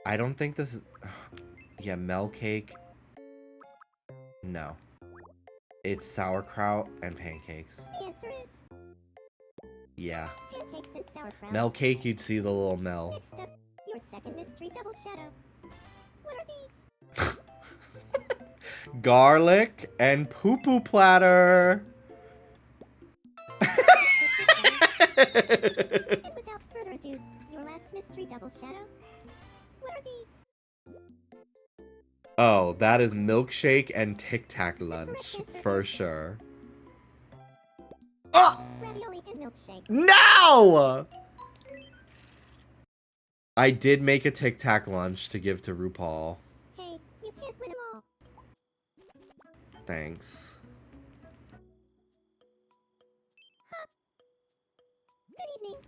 I don't think this is... Yeah, Mel cake. No. It's sauerkraut and pancakes. The answer is Yeah. pancakes and sauerkraut. Mel cake, you'd see the little Mel. Next up, your second mystery double shadow. What are these? Garlic and poo-poo platter. And without further ado, your last mystery double shadow. What are these? Oh, that is milkshake and Tic Tac lunch for sure. Oh! Ravioli and milkshake. No! I did make a Tic Tac lunch to give to RuPaul. Hey, you can't win them all. Thanks. Good evening.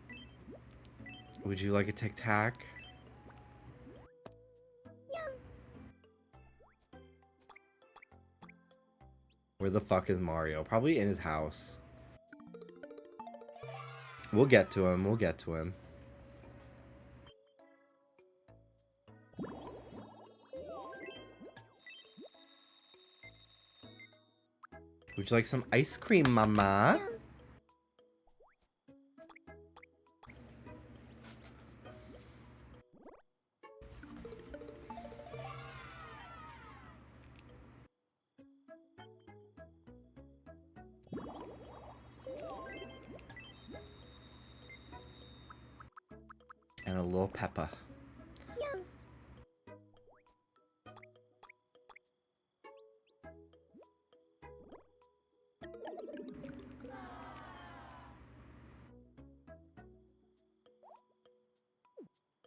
Would you like a Tic Tac? Yum. Where the fuck is Mario? Probably in his house. We'll get to him. We'll get to him. Would you like some ice cream, Mama? Yum. And a little pepper. Yum.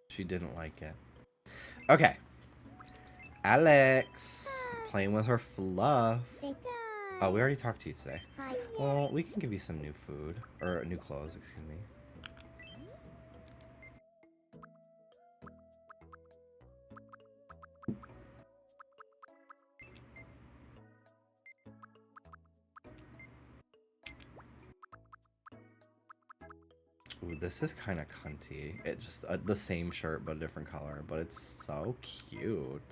She didn't like it. Okay. Alex. Playing with her fluff. Think Oh, we already talked to you today. Hi. Well, we can give you some new food. Or new clothes, excuse me. Ooh, this is kind of cunty. It just the same shirt but a different color, but it's so cute.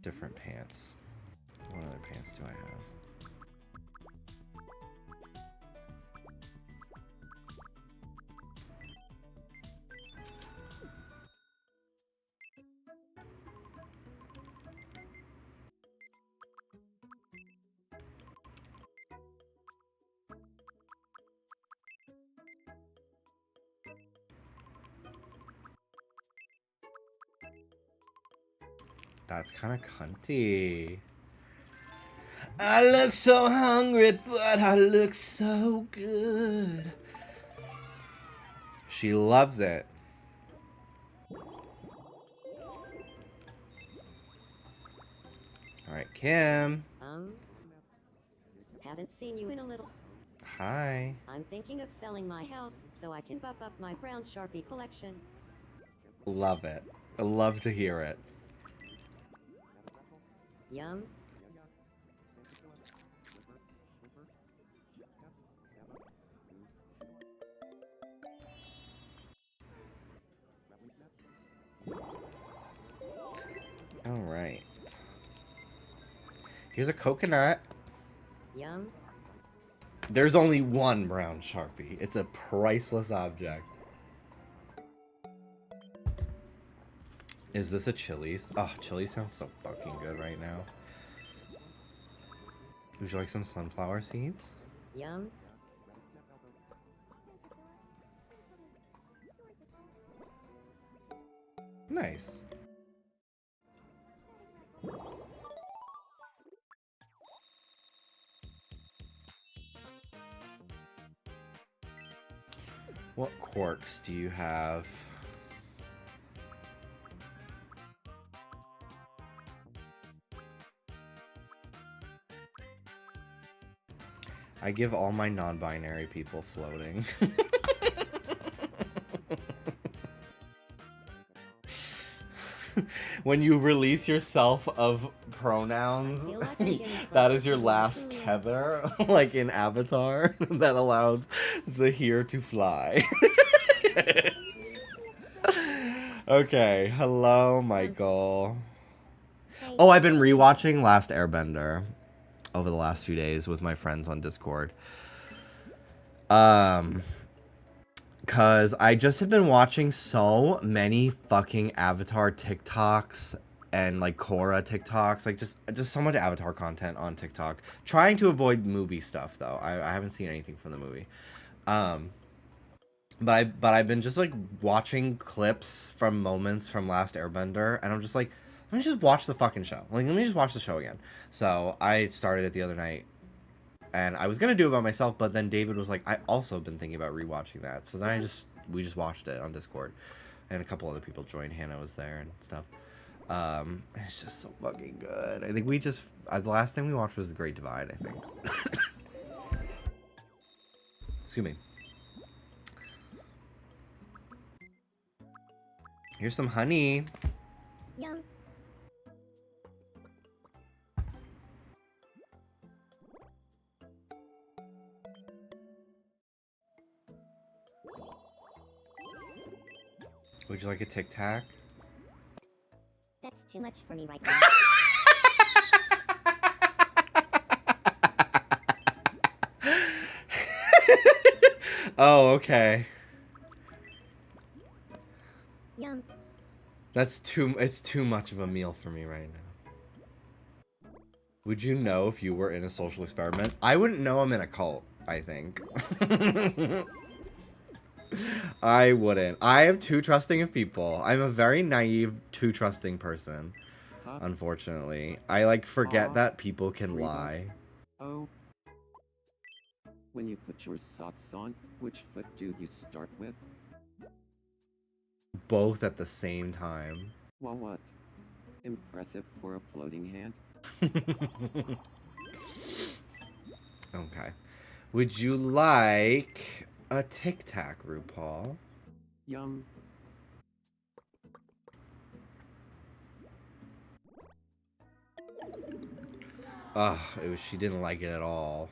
Different pants. What other pants do I have? That's kind of cunty. I look so hungry, but I look so good. She loves it. All right, Kim. Haven't seen you in a little. Hi. I'm thinking of selling my house so I can buff up my brown Sharpie collection. Love it. I love to hear it. Yum. All right. Here's a coconut. Yum. There's only one brown Sharpie. It's a priceless object. Is this a Chili's? Oh, Chili's sounds so fucking good right now. Would you like some sunflower seeds? Yum. Nice. What quirks do you have? I give all my non-binary people floating. When you release yourself of pronouns, that is your last tether, like in Avatar, that allows Zahir to fly. Okay, hello, Michael. Oh, I've been rewatching Last Airbender over the last few days with my friends on Discord. Cause I just have been watching so many fucking Avatar TikToks and like Korra TikToks, like just so much Avatar content on TikTok. Trying to avoid movie stuff though. I haven't seen anything from the movie. But I've been just like watching clips from moments from Last Airbender, and I'm just like, let me just watch the fucking show. Like, let me just watch the show again. So I started it the other night, and I was gonna do it by myself, but then David was like, I also been thinking about rewatching that. So then we just watched it on Discord, and a couple other people joined. Hannah was there and stuff. It's just so fucking good. I think the last thing we watched was The Great Divide, I think. Excuse me. Here's some honey. Yum. Would you like a Tic Tac? That's too much for me right now. Oh, okay. Yum. It's too much of a meal for me right now. Would you know if you were in a social experiment? I wouldn't know I'm in a cult, I think. I wouldn't. I am too trusting of people. I'm a very naive, too trusting person. Huh? Unfortunately. I like forget Aw, that people can Reba. lie. Oh. When you put your socks on, which foot do you start with? Both at the same time. Well, what? Impressive for a floating hand. Okay. Would you like a Tic Tac, RuPaul? Yum. Ugh, she didn't like it at all.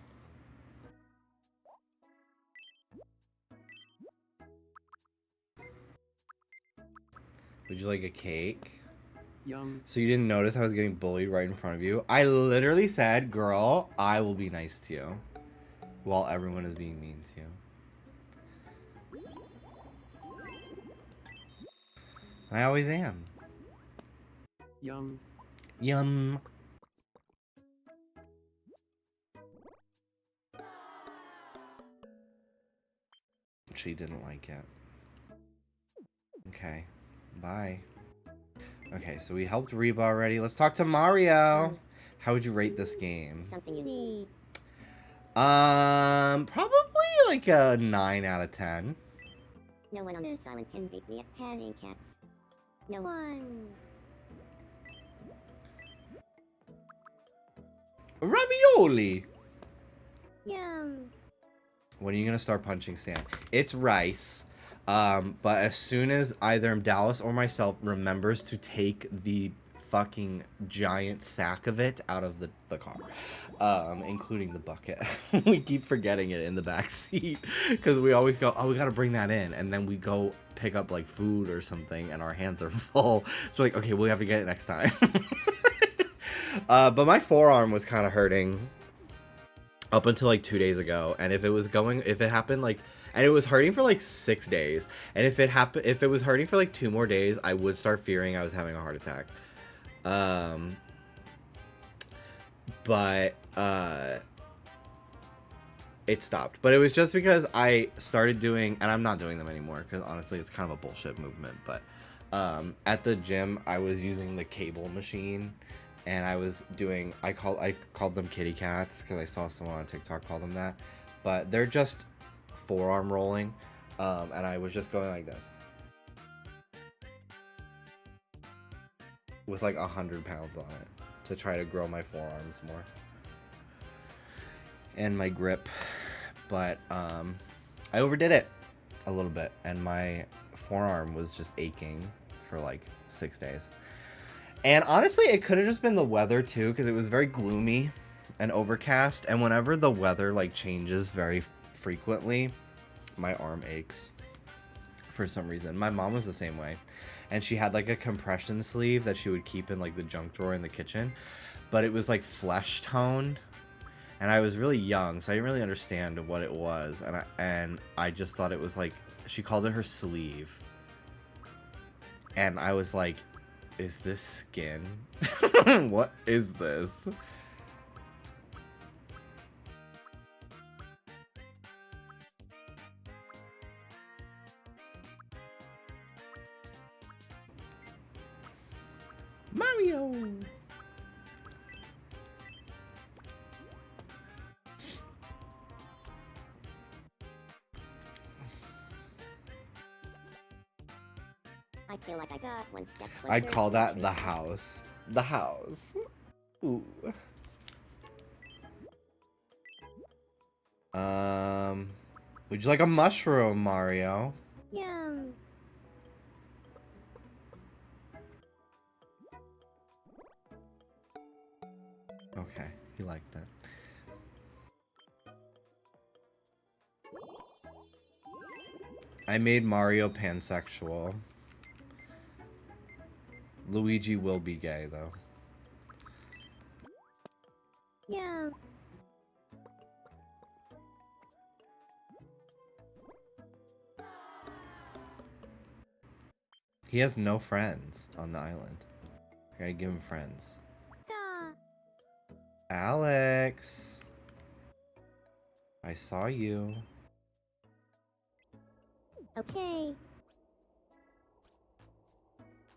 Would you like a cake? Yum. So you didn't notice I was getting bullied right in front of you? I literally said, girl, I will be nice to you. While everyone is being mean to you. I always am. Yum. Yum. She didn't like it. Okay. Bye. Okay, so we helped Reba already. Let's talk to Mario. How would you rate this game? Something you need. Probably like a 9 out of 10. No one on this island can beat me at patting cats. No one. Ravioli. Yum. When are you gonna start punching Sam? It's Rice. But as soon as either Dallas or myself remembers to take the fucking giant sack of it out of the car, including the bucket. We keep forgetting it in the back seat because we always go, oh, we gotta bring that in, and then we go pick up like food or something and our hands are full, so like, okay, we'll have to get it next time. But my forearm was kind of hurting up until like 2 days ago, and if it happened like, and it was hurting for like 6 days, and if it was hurting for like 2 more days, I would start fearing I was having a heart attack. But it stopped. But it was just because I started doing, and I'm not doing them anymore because honestly it's kind of a bullshit movement, but at the gym I was using the cable machine, and I was doing, I called them kitty cats because I saw someone on TikTok call them that, but they're just forearm rolling, and I was just going like this with like 100 pounds on it to try to grow my forearms more and my grip, but I overdid it a little bit, and my forearm was just aching for like 6 days. And honestly, it could have just been the weather too, because it was very gloomy and overcast, and whenever the weather like changes very frequently, my arm aches for some reason. My mom was the same way. And she had like a compression sleeve that she would keep in like the junk drawer in the kitchen. But it was like flesh toned. And I was really young, so I didn't really understand what it was. And I just thought it was like, she called it her sleeve. And I was like, is this skin? What is this? Mario! I feel like I got one step closer. I'd call to that the the truth. house. The house. Ooh. Would you like a mushroom, Mario? Yum. Okay, he liked that. I made Mario pansexual. Luigi will be gay, though. Yum. He has no friends on the island. I gotta give him friends. Gah. Alex! I saw you. Okay.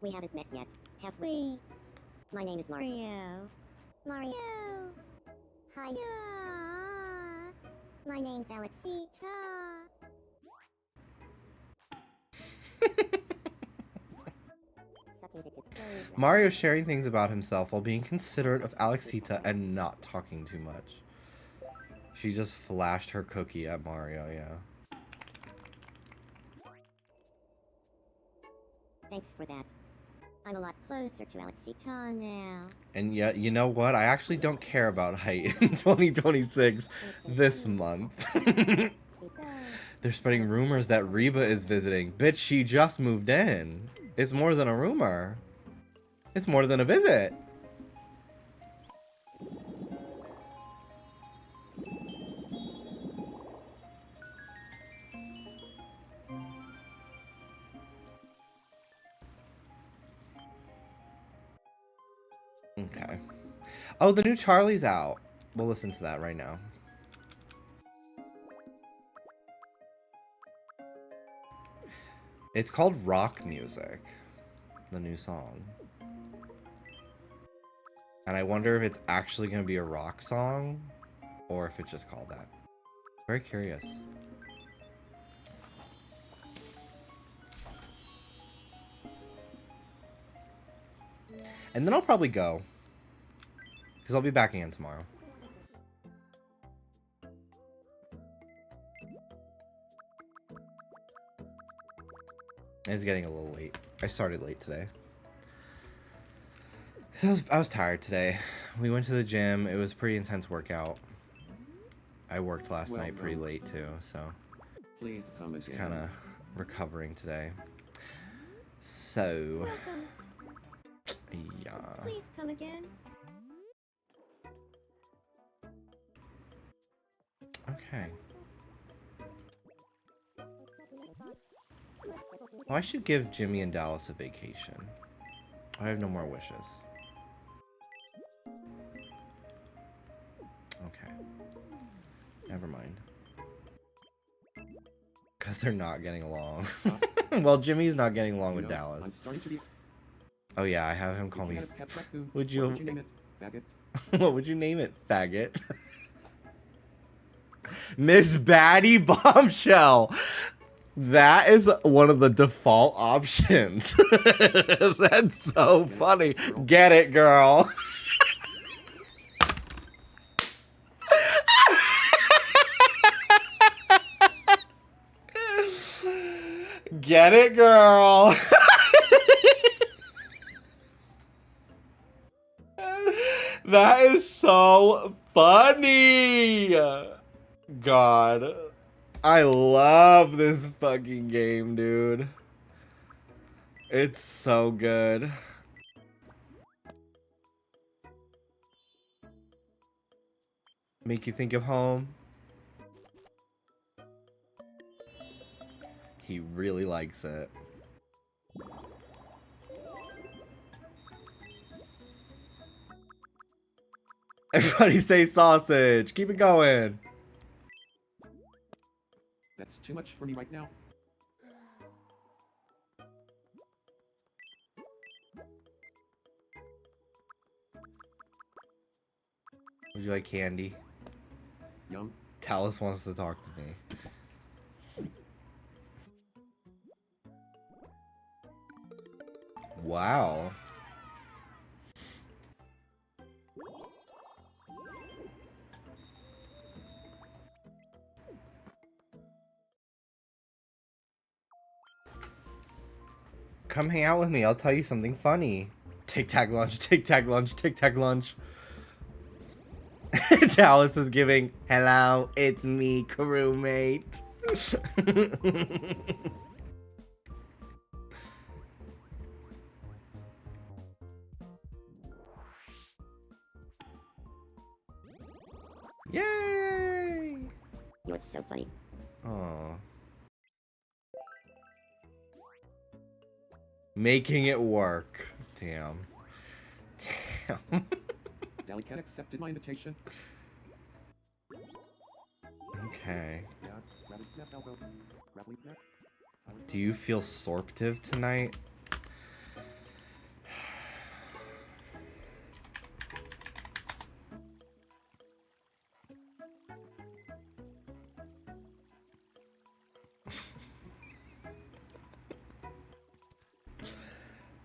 We haven't met yet, have we? My name is Mario. Mario. Hiya. My name's Alexita. Mario's sharing things about himself while being considerate of Alexita and not talking too much. She just flashed her cookie at Mario, yeah. Thanks for that. I'm a lot closer to Alexita now. And yet, you know what? I actually don't care about height in 2026 this month. They're spreading rumors that Reba is visiting. Bitch, she just moved in. It's more than a rumor. It's more than a visit. Okay. Oh, the new Charlie's out. We'll listen to that right now. It's called Rock Music, the new song. And I wonder if it's actually going to be a rock song or if it's just called that. Very curious. And then I'll probably go. Because I'll be back again tomorrow. It's getting a little late. I started late today. I was tired today. We went to the gym. It was a pretty intense workout. I worked last night pretty late too, so Please come just again. kind of recovering today. So, Welcome. yeah. Please come again. Okay. Well, I should give Jimmy and Dallas a vacation. I have no more wishes. Okay. Never mind. Because they're not getting along. Well, Jimmy's not getting along with You know, Dallas. I'm starting to be. Oh yeah, I have him call If you me... had a pet raccoon, Would you... what would you name it? Faggot? What would you name it? Faggot? Miss Baddie Bombshell! That is one of the default options. That's so funny. Get it, girl. Get it, girl. That is so funny. God. I love this fucking game, dude. It's so good. Make you think of home. He really likes it. Everybody say sausage. Keep it going. That's too much for me right now. Would you like candy? Yum. Talus wants to talk to me. Wow. Come hang out with me. I'll tell you something funny. Tic tac lunch, tic tac lunch, tic tac lunch. Talus is giving, hello, it's me, crewmate. Yay! You're so funny. Aw. Making it work. Damn. Damn. Delicat accepted my invitation. Okay. Yeah, rabbit snap elbow. Rattling snap. Do you feel sorptive tonight?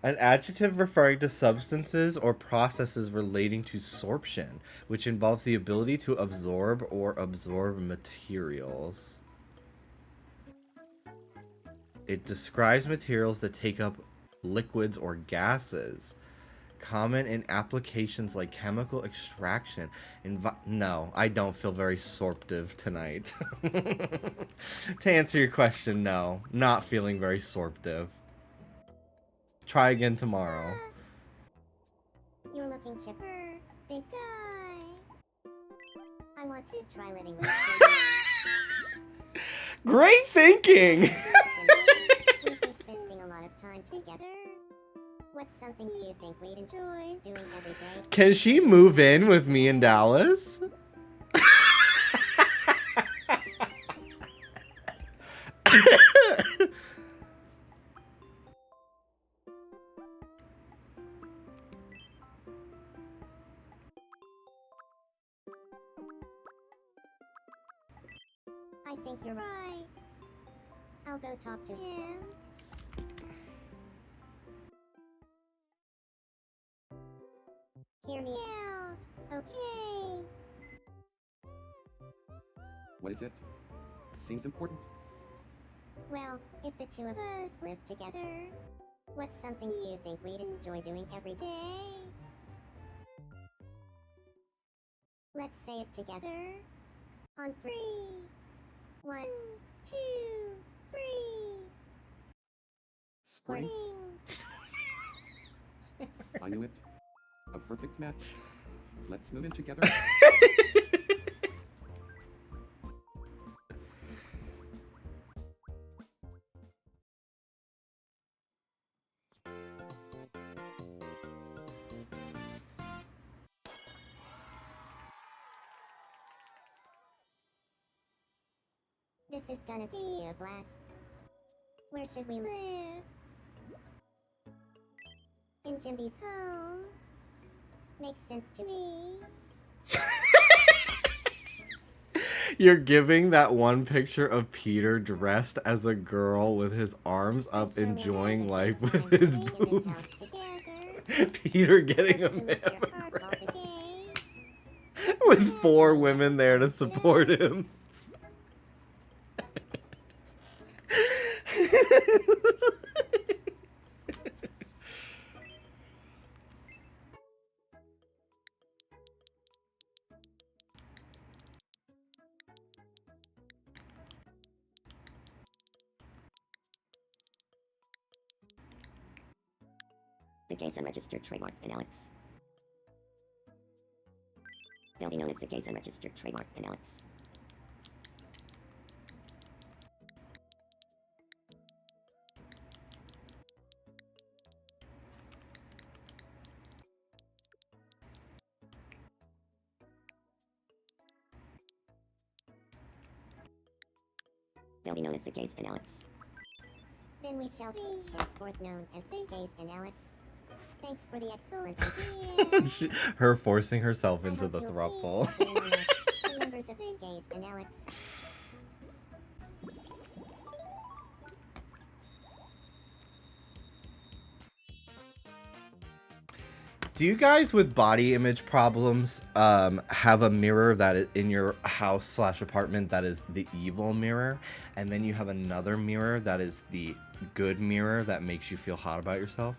An adjective referring to substances or processes relating to sorption, which involves the ability to absorb or absorb materials. It describes materials that take up liquids or gases. Common in applications like chemical extraction. No, I don't feel very sorptive tonight. To answer your question, no. Not feeling very sorptive. Try again tomorrow. You're looking chipper. Big guy. I want to try living with you. Great thinking! We've been spending a lot of time together. What's something you think we'd enjoy doing every day? Can she move in with me in Dallas? I think you're right. I'll go talk to him. Hear me out, okay? What is it? Seems important. Well, if the two of us live together, what's something you think we'd enjoy doing every day? Let's say it together. On 3. 1, 2, 3. Spring. Sporting. I knew it. A perfect match. Let's move in together. This is gonna be a blast. Where should we live? In Jimby's home. Makes sense to me. You're giving that one picture of Peter dressed as a girl with his arms up enjoying life with his boobs. Peter getting a mammogram. With 4 women there to support him. The Gays Unregistered Trademark and Alex. They'll be known as the Gays Unregistered Trademark and Alex. They'll be known as the Gays and Alex. Then we shall be henceforth known as the Gays and Alex. Thanks for the excellent idea. Her forcing herself I into hope the you'll throuple. please be known as the members of the Gays and Alex. Do you guys with body image problems have a mirror that is in your house slash apartment that is the evil mirror, and then you have another mirror that is the good mirror that makes you feel hot about yourself?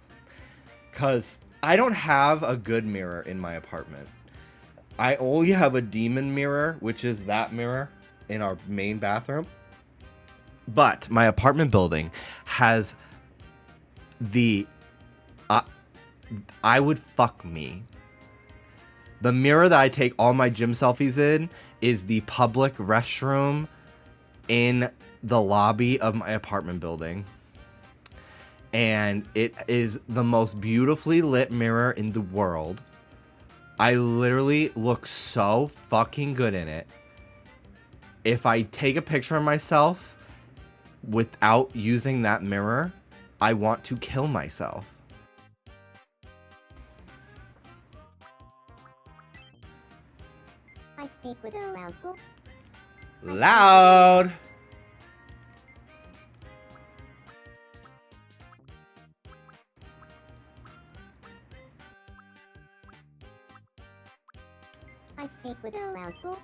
Because I don't have a good mirror in my apartment. I only have a demon mirror, which is that mirror in our main bathroom. But my apartment building has the I would fuck me. The mirror that I take all my gym selfies in is the public restroom in the lobby of my apartment building. And it is the most beautifully lit mirror in the world. I literally look so fucking good in it. If I take a picture of myself without using that mirror, I want to kill myself. I speak with a loud voice. Loud! I speak with a loud voice.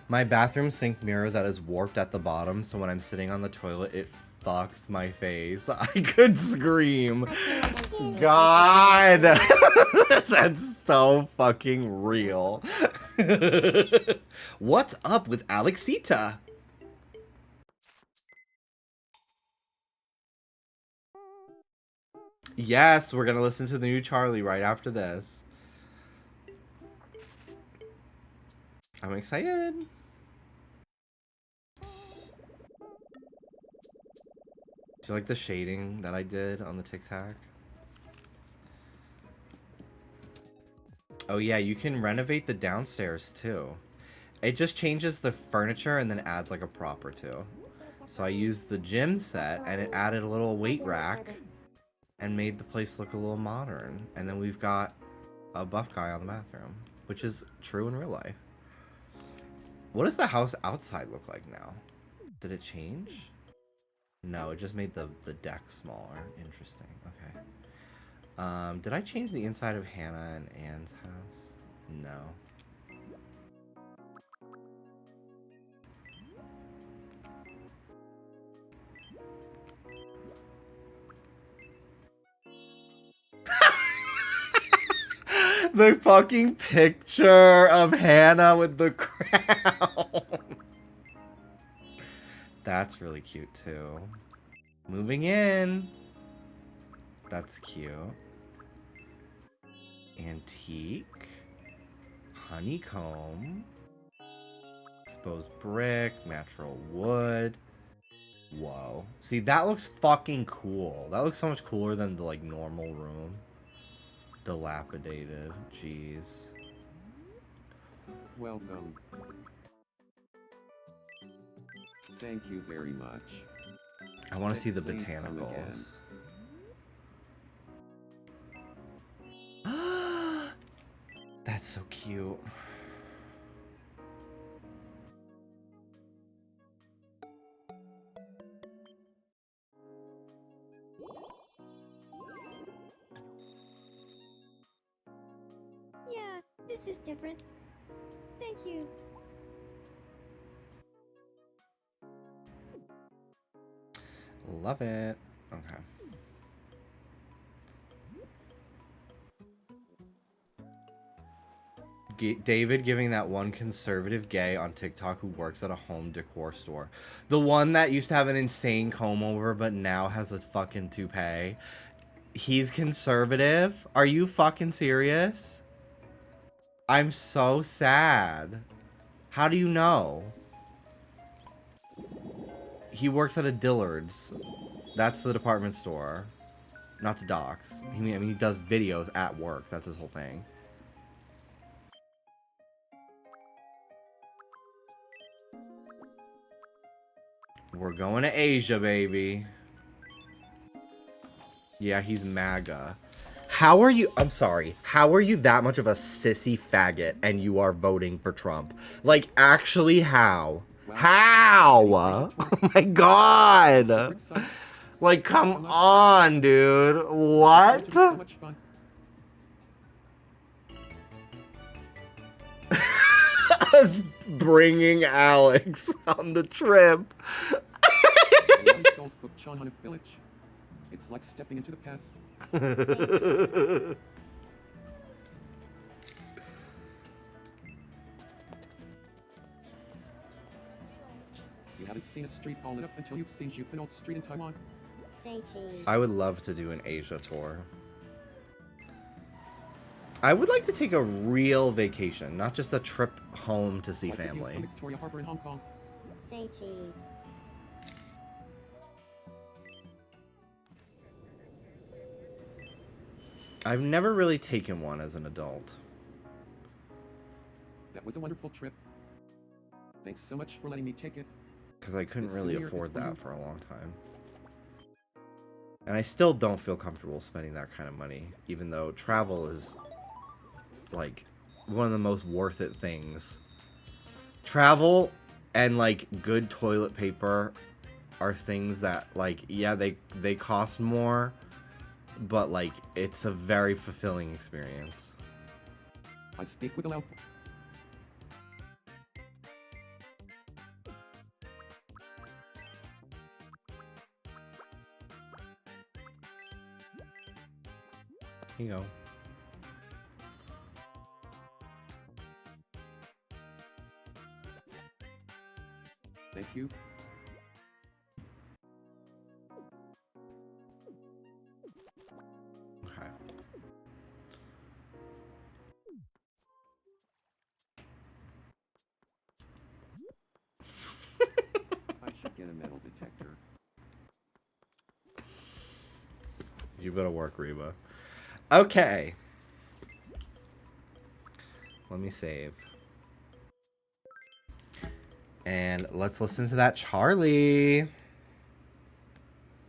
My bathroom sink mirror that is warped at the bottom, so when I'm sitting on the toilet, it fucks my face. I could scream. God! That's so fucking real. What's up with Alexita? Yes, we're gonna listen to the new Charlie right after this. I'm excited. Do you like the shading that I did on the Tic Tac? Oh yeah, you can renovate the downstairs too. It just changes the furniture and then adds like a prop or two. So I used the gym set and it added a little weight rack and made the place look a little modern. And then we've got a buff guy on the bathroom, which is true in real life. What does the house outside look like now? Did it change? No, it just made the deck smaller. Interesting. Okay. Did I change the inside of Hannah and Anne's house? No. The fucking picture of Hannah with the crown. That's really cute too. Moving in. That's cute. Antique. Honeycomb. Exposed brick. Natural wood. Whoa. See, that looks fucking cool. That looks so much cooler than the like normal room. Dilapidated. Jeez. Welcome. Thank you very much. I want to see the Please come botanicals. That's so cute. Yeah, this is different. Thank you. Love it. Okay. David giving that one conservative gay on TikTok who works at a home decor store. The one that used to have an insane comb over but now has a fucking toupee. He's conservative? Are you fucking serious? I'm so sad. How do you know? He works at a Dillard's. That's the department store. Not to dox. I mean, he does videos at work. That's his whole thing. We're going to Asia, baby. Yeah, he's MAGA. How are you? I'm sorry. How are you that much of a sissy faggot and you are voting for Trump? Like, actually, how? How? Oh my god. Like, come on, dude. What? Us bringing Alex on the trip. It's like stepping into the past. You haven't seen a street all lit up until you've seen Juvenile Street in Taiwan. Say cheese. I would love to do an Asia tour. I would like to take a real vacation, not just a trip home to see family. Victoria Harbor in Hong Kong. Say cheese. I've never really taken one as an adult. That was a wonderful trip. Thanks so much for letting me take it. Because I couldn't This really souvenir is afford for that you. for a long time. And I still don't feel comfortable spending that kind of money, even though travel is, like, one of the most worth it things. Travel and, like, good toilet paper are things that, like, yeah, they cost more, but, like, it's a very fulfilling experience. I speak with a loud. Here you go. Thank you. Okay. I should get a metal detector. You better work, Reba. Okay. Let me save. And let's listen to that Charlie.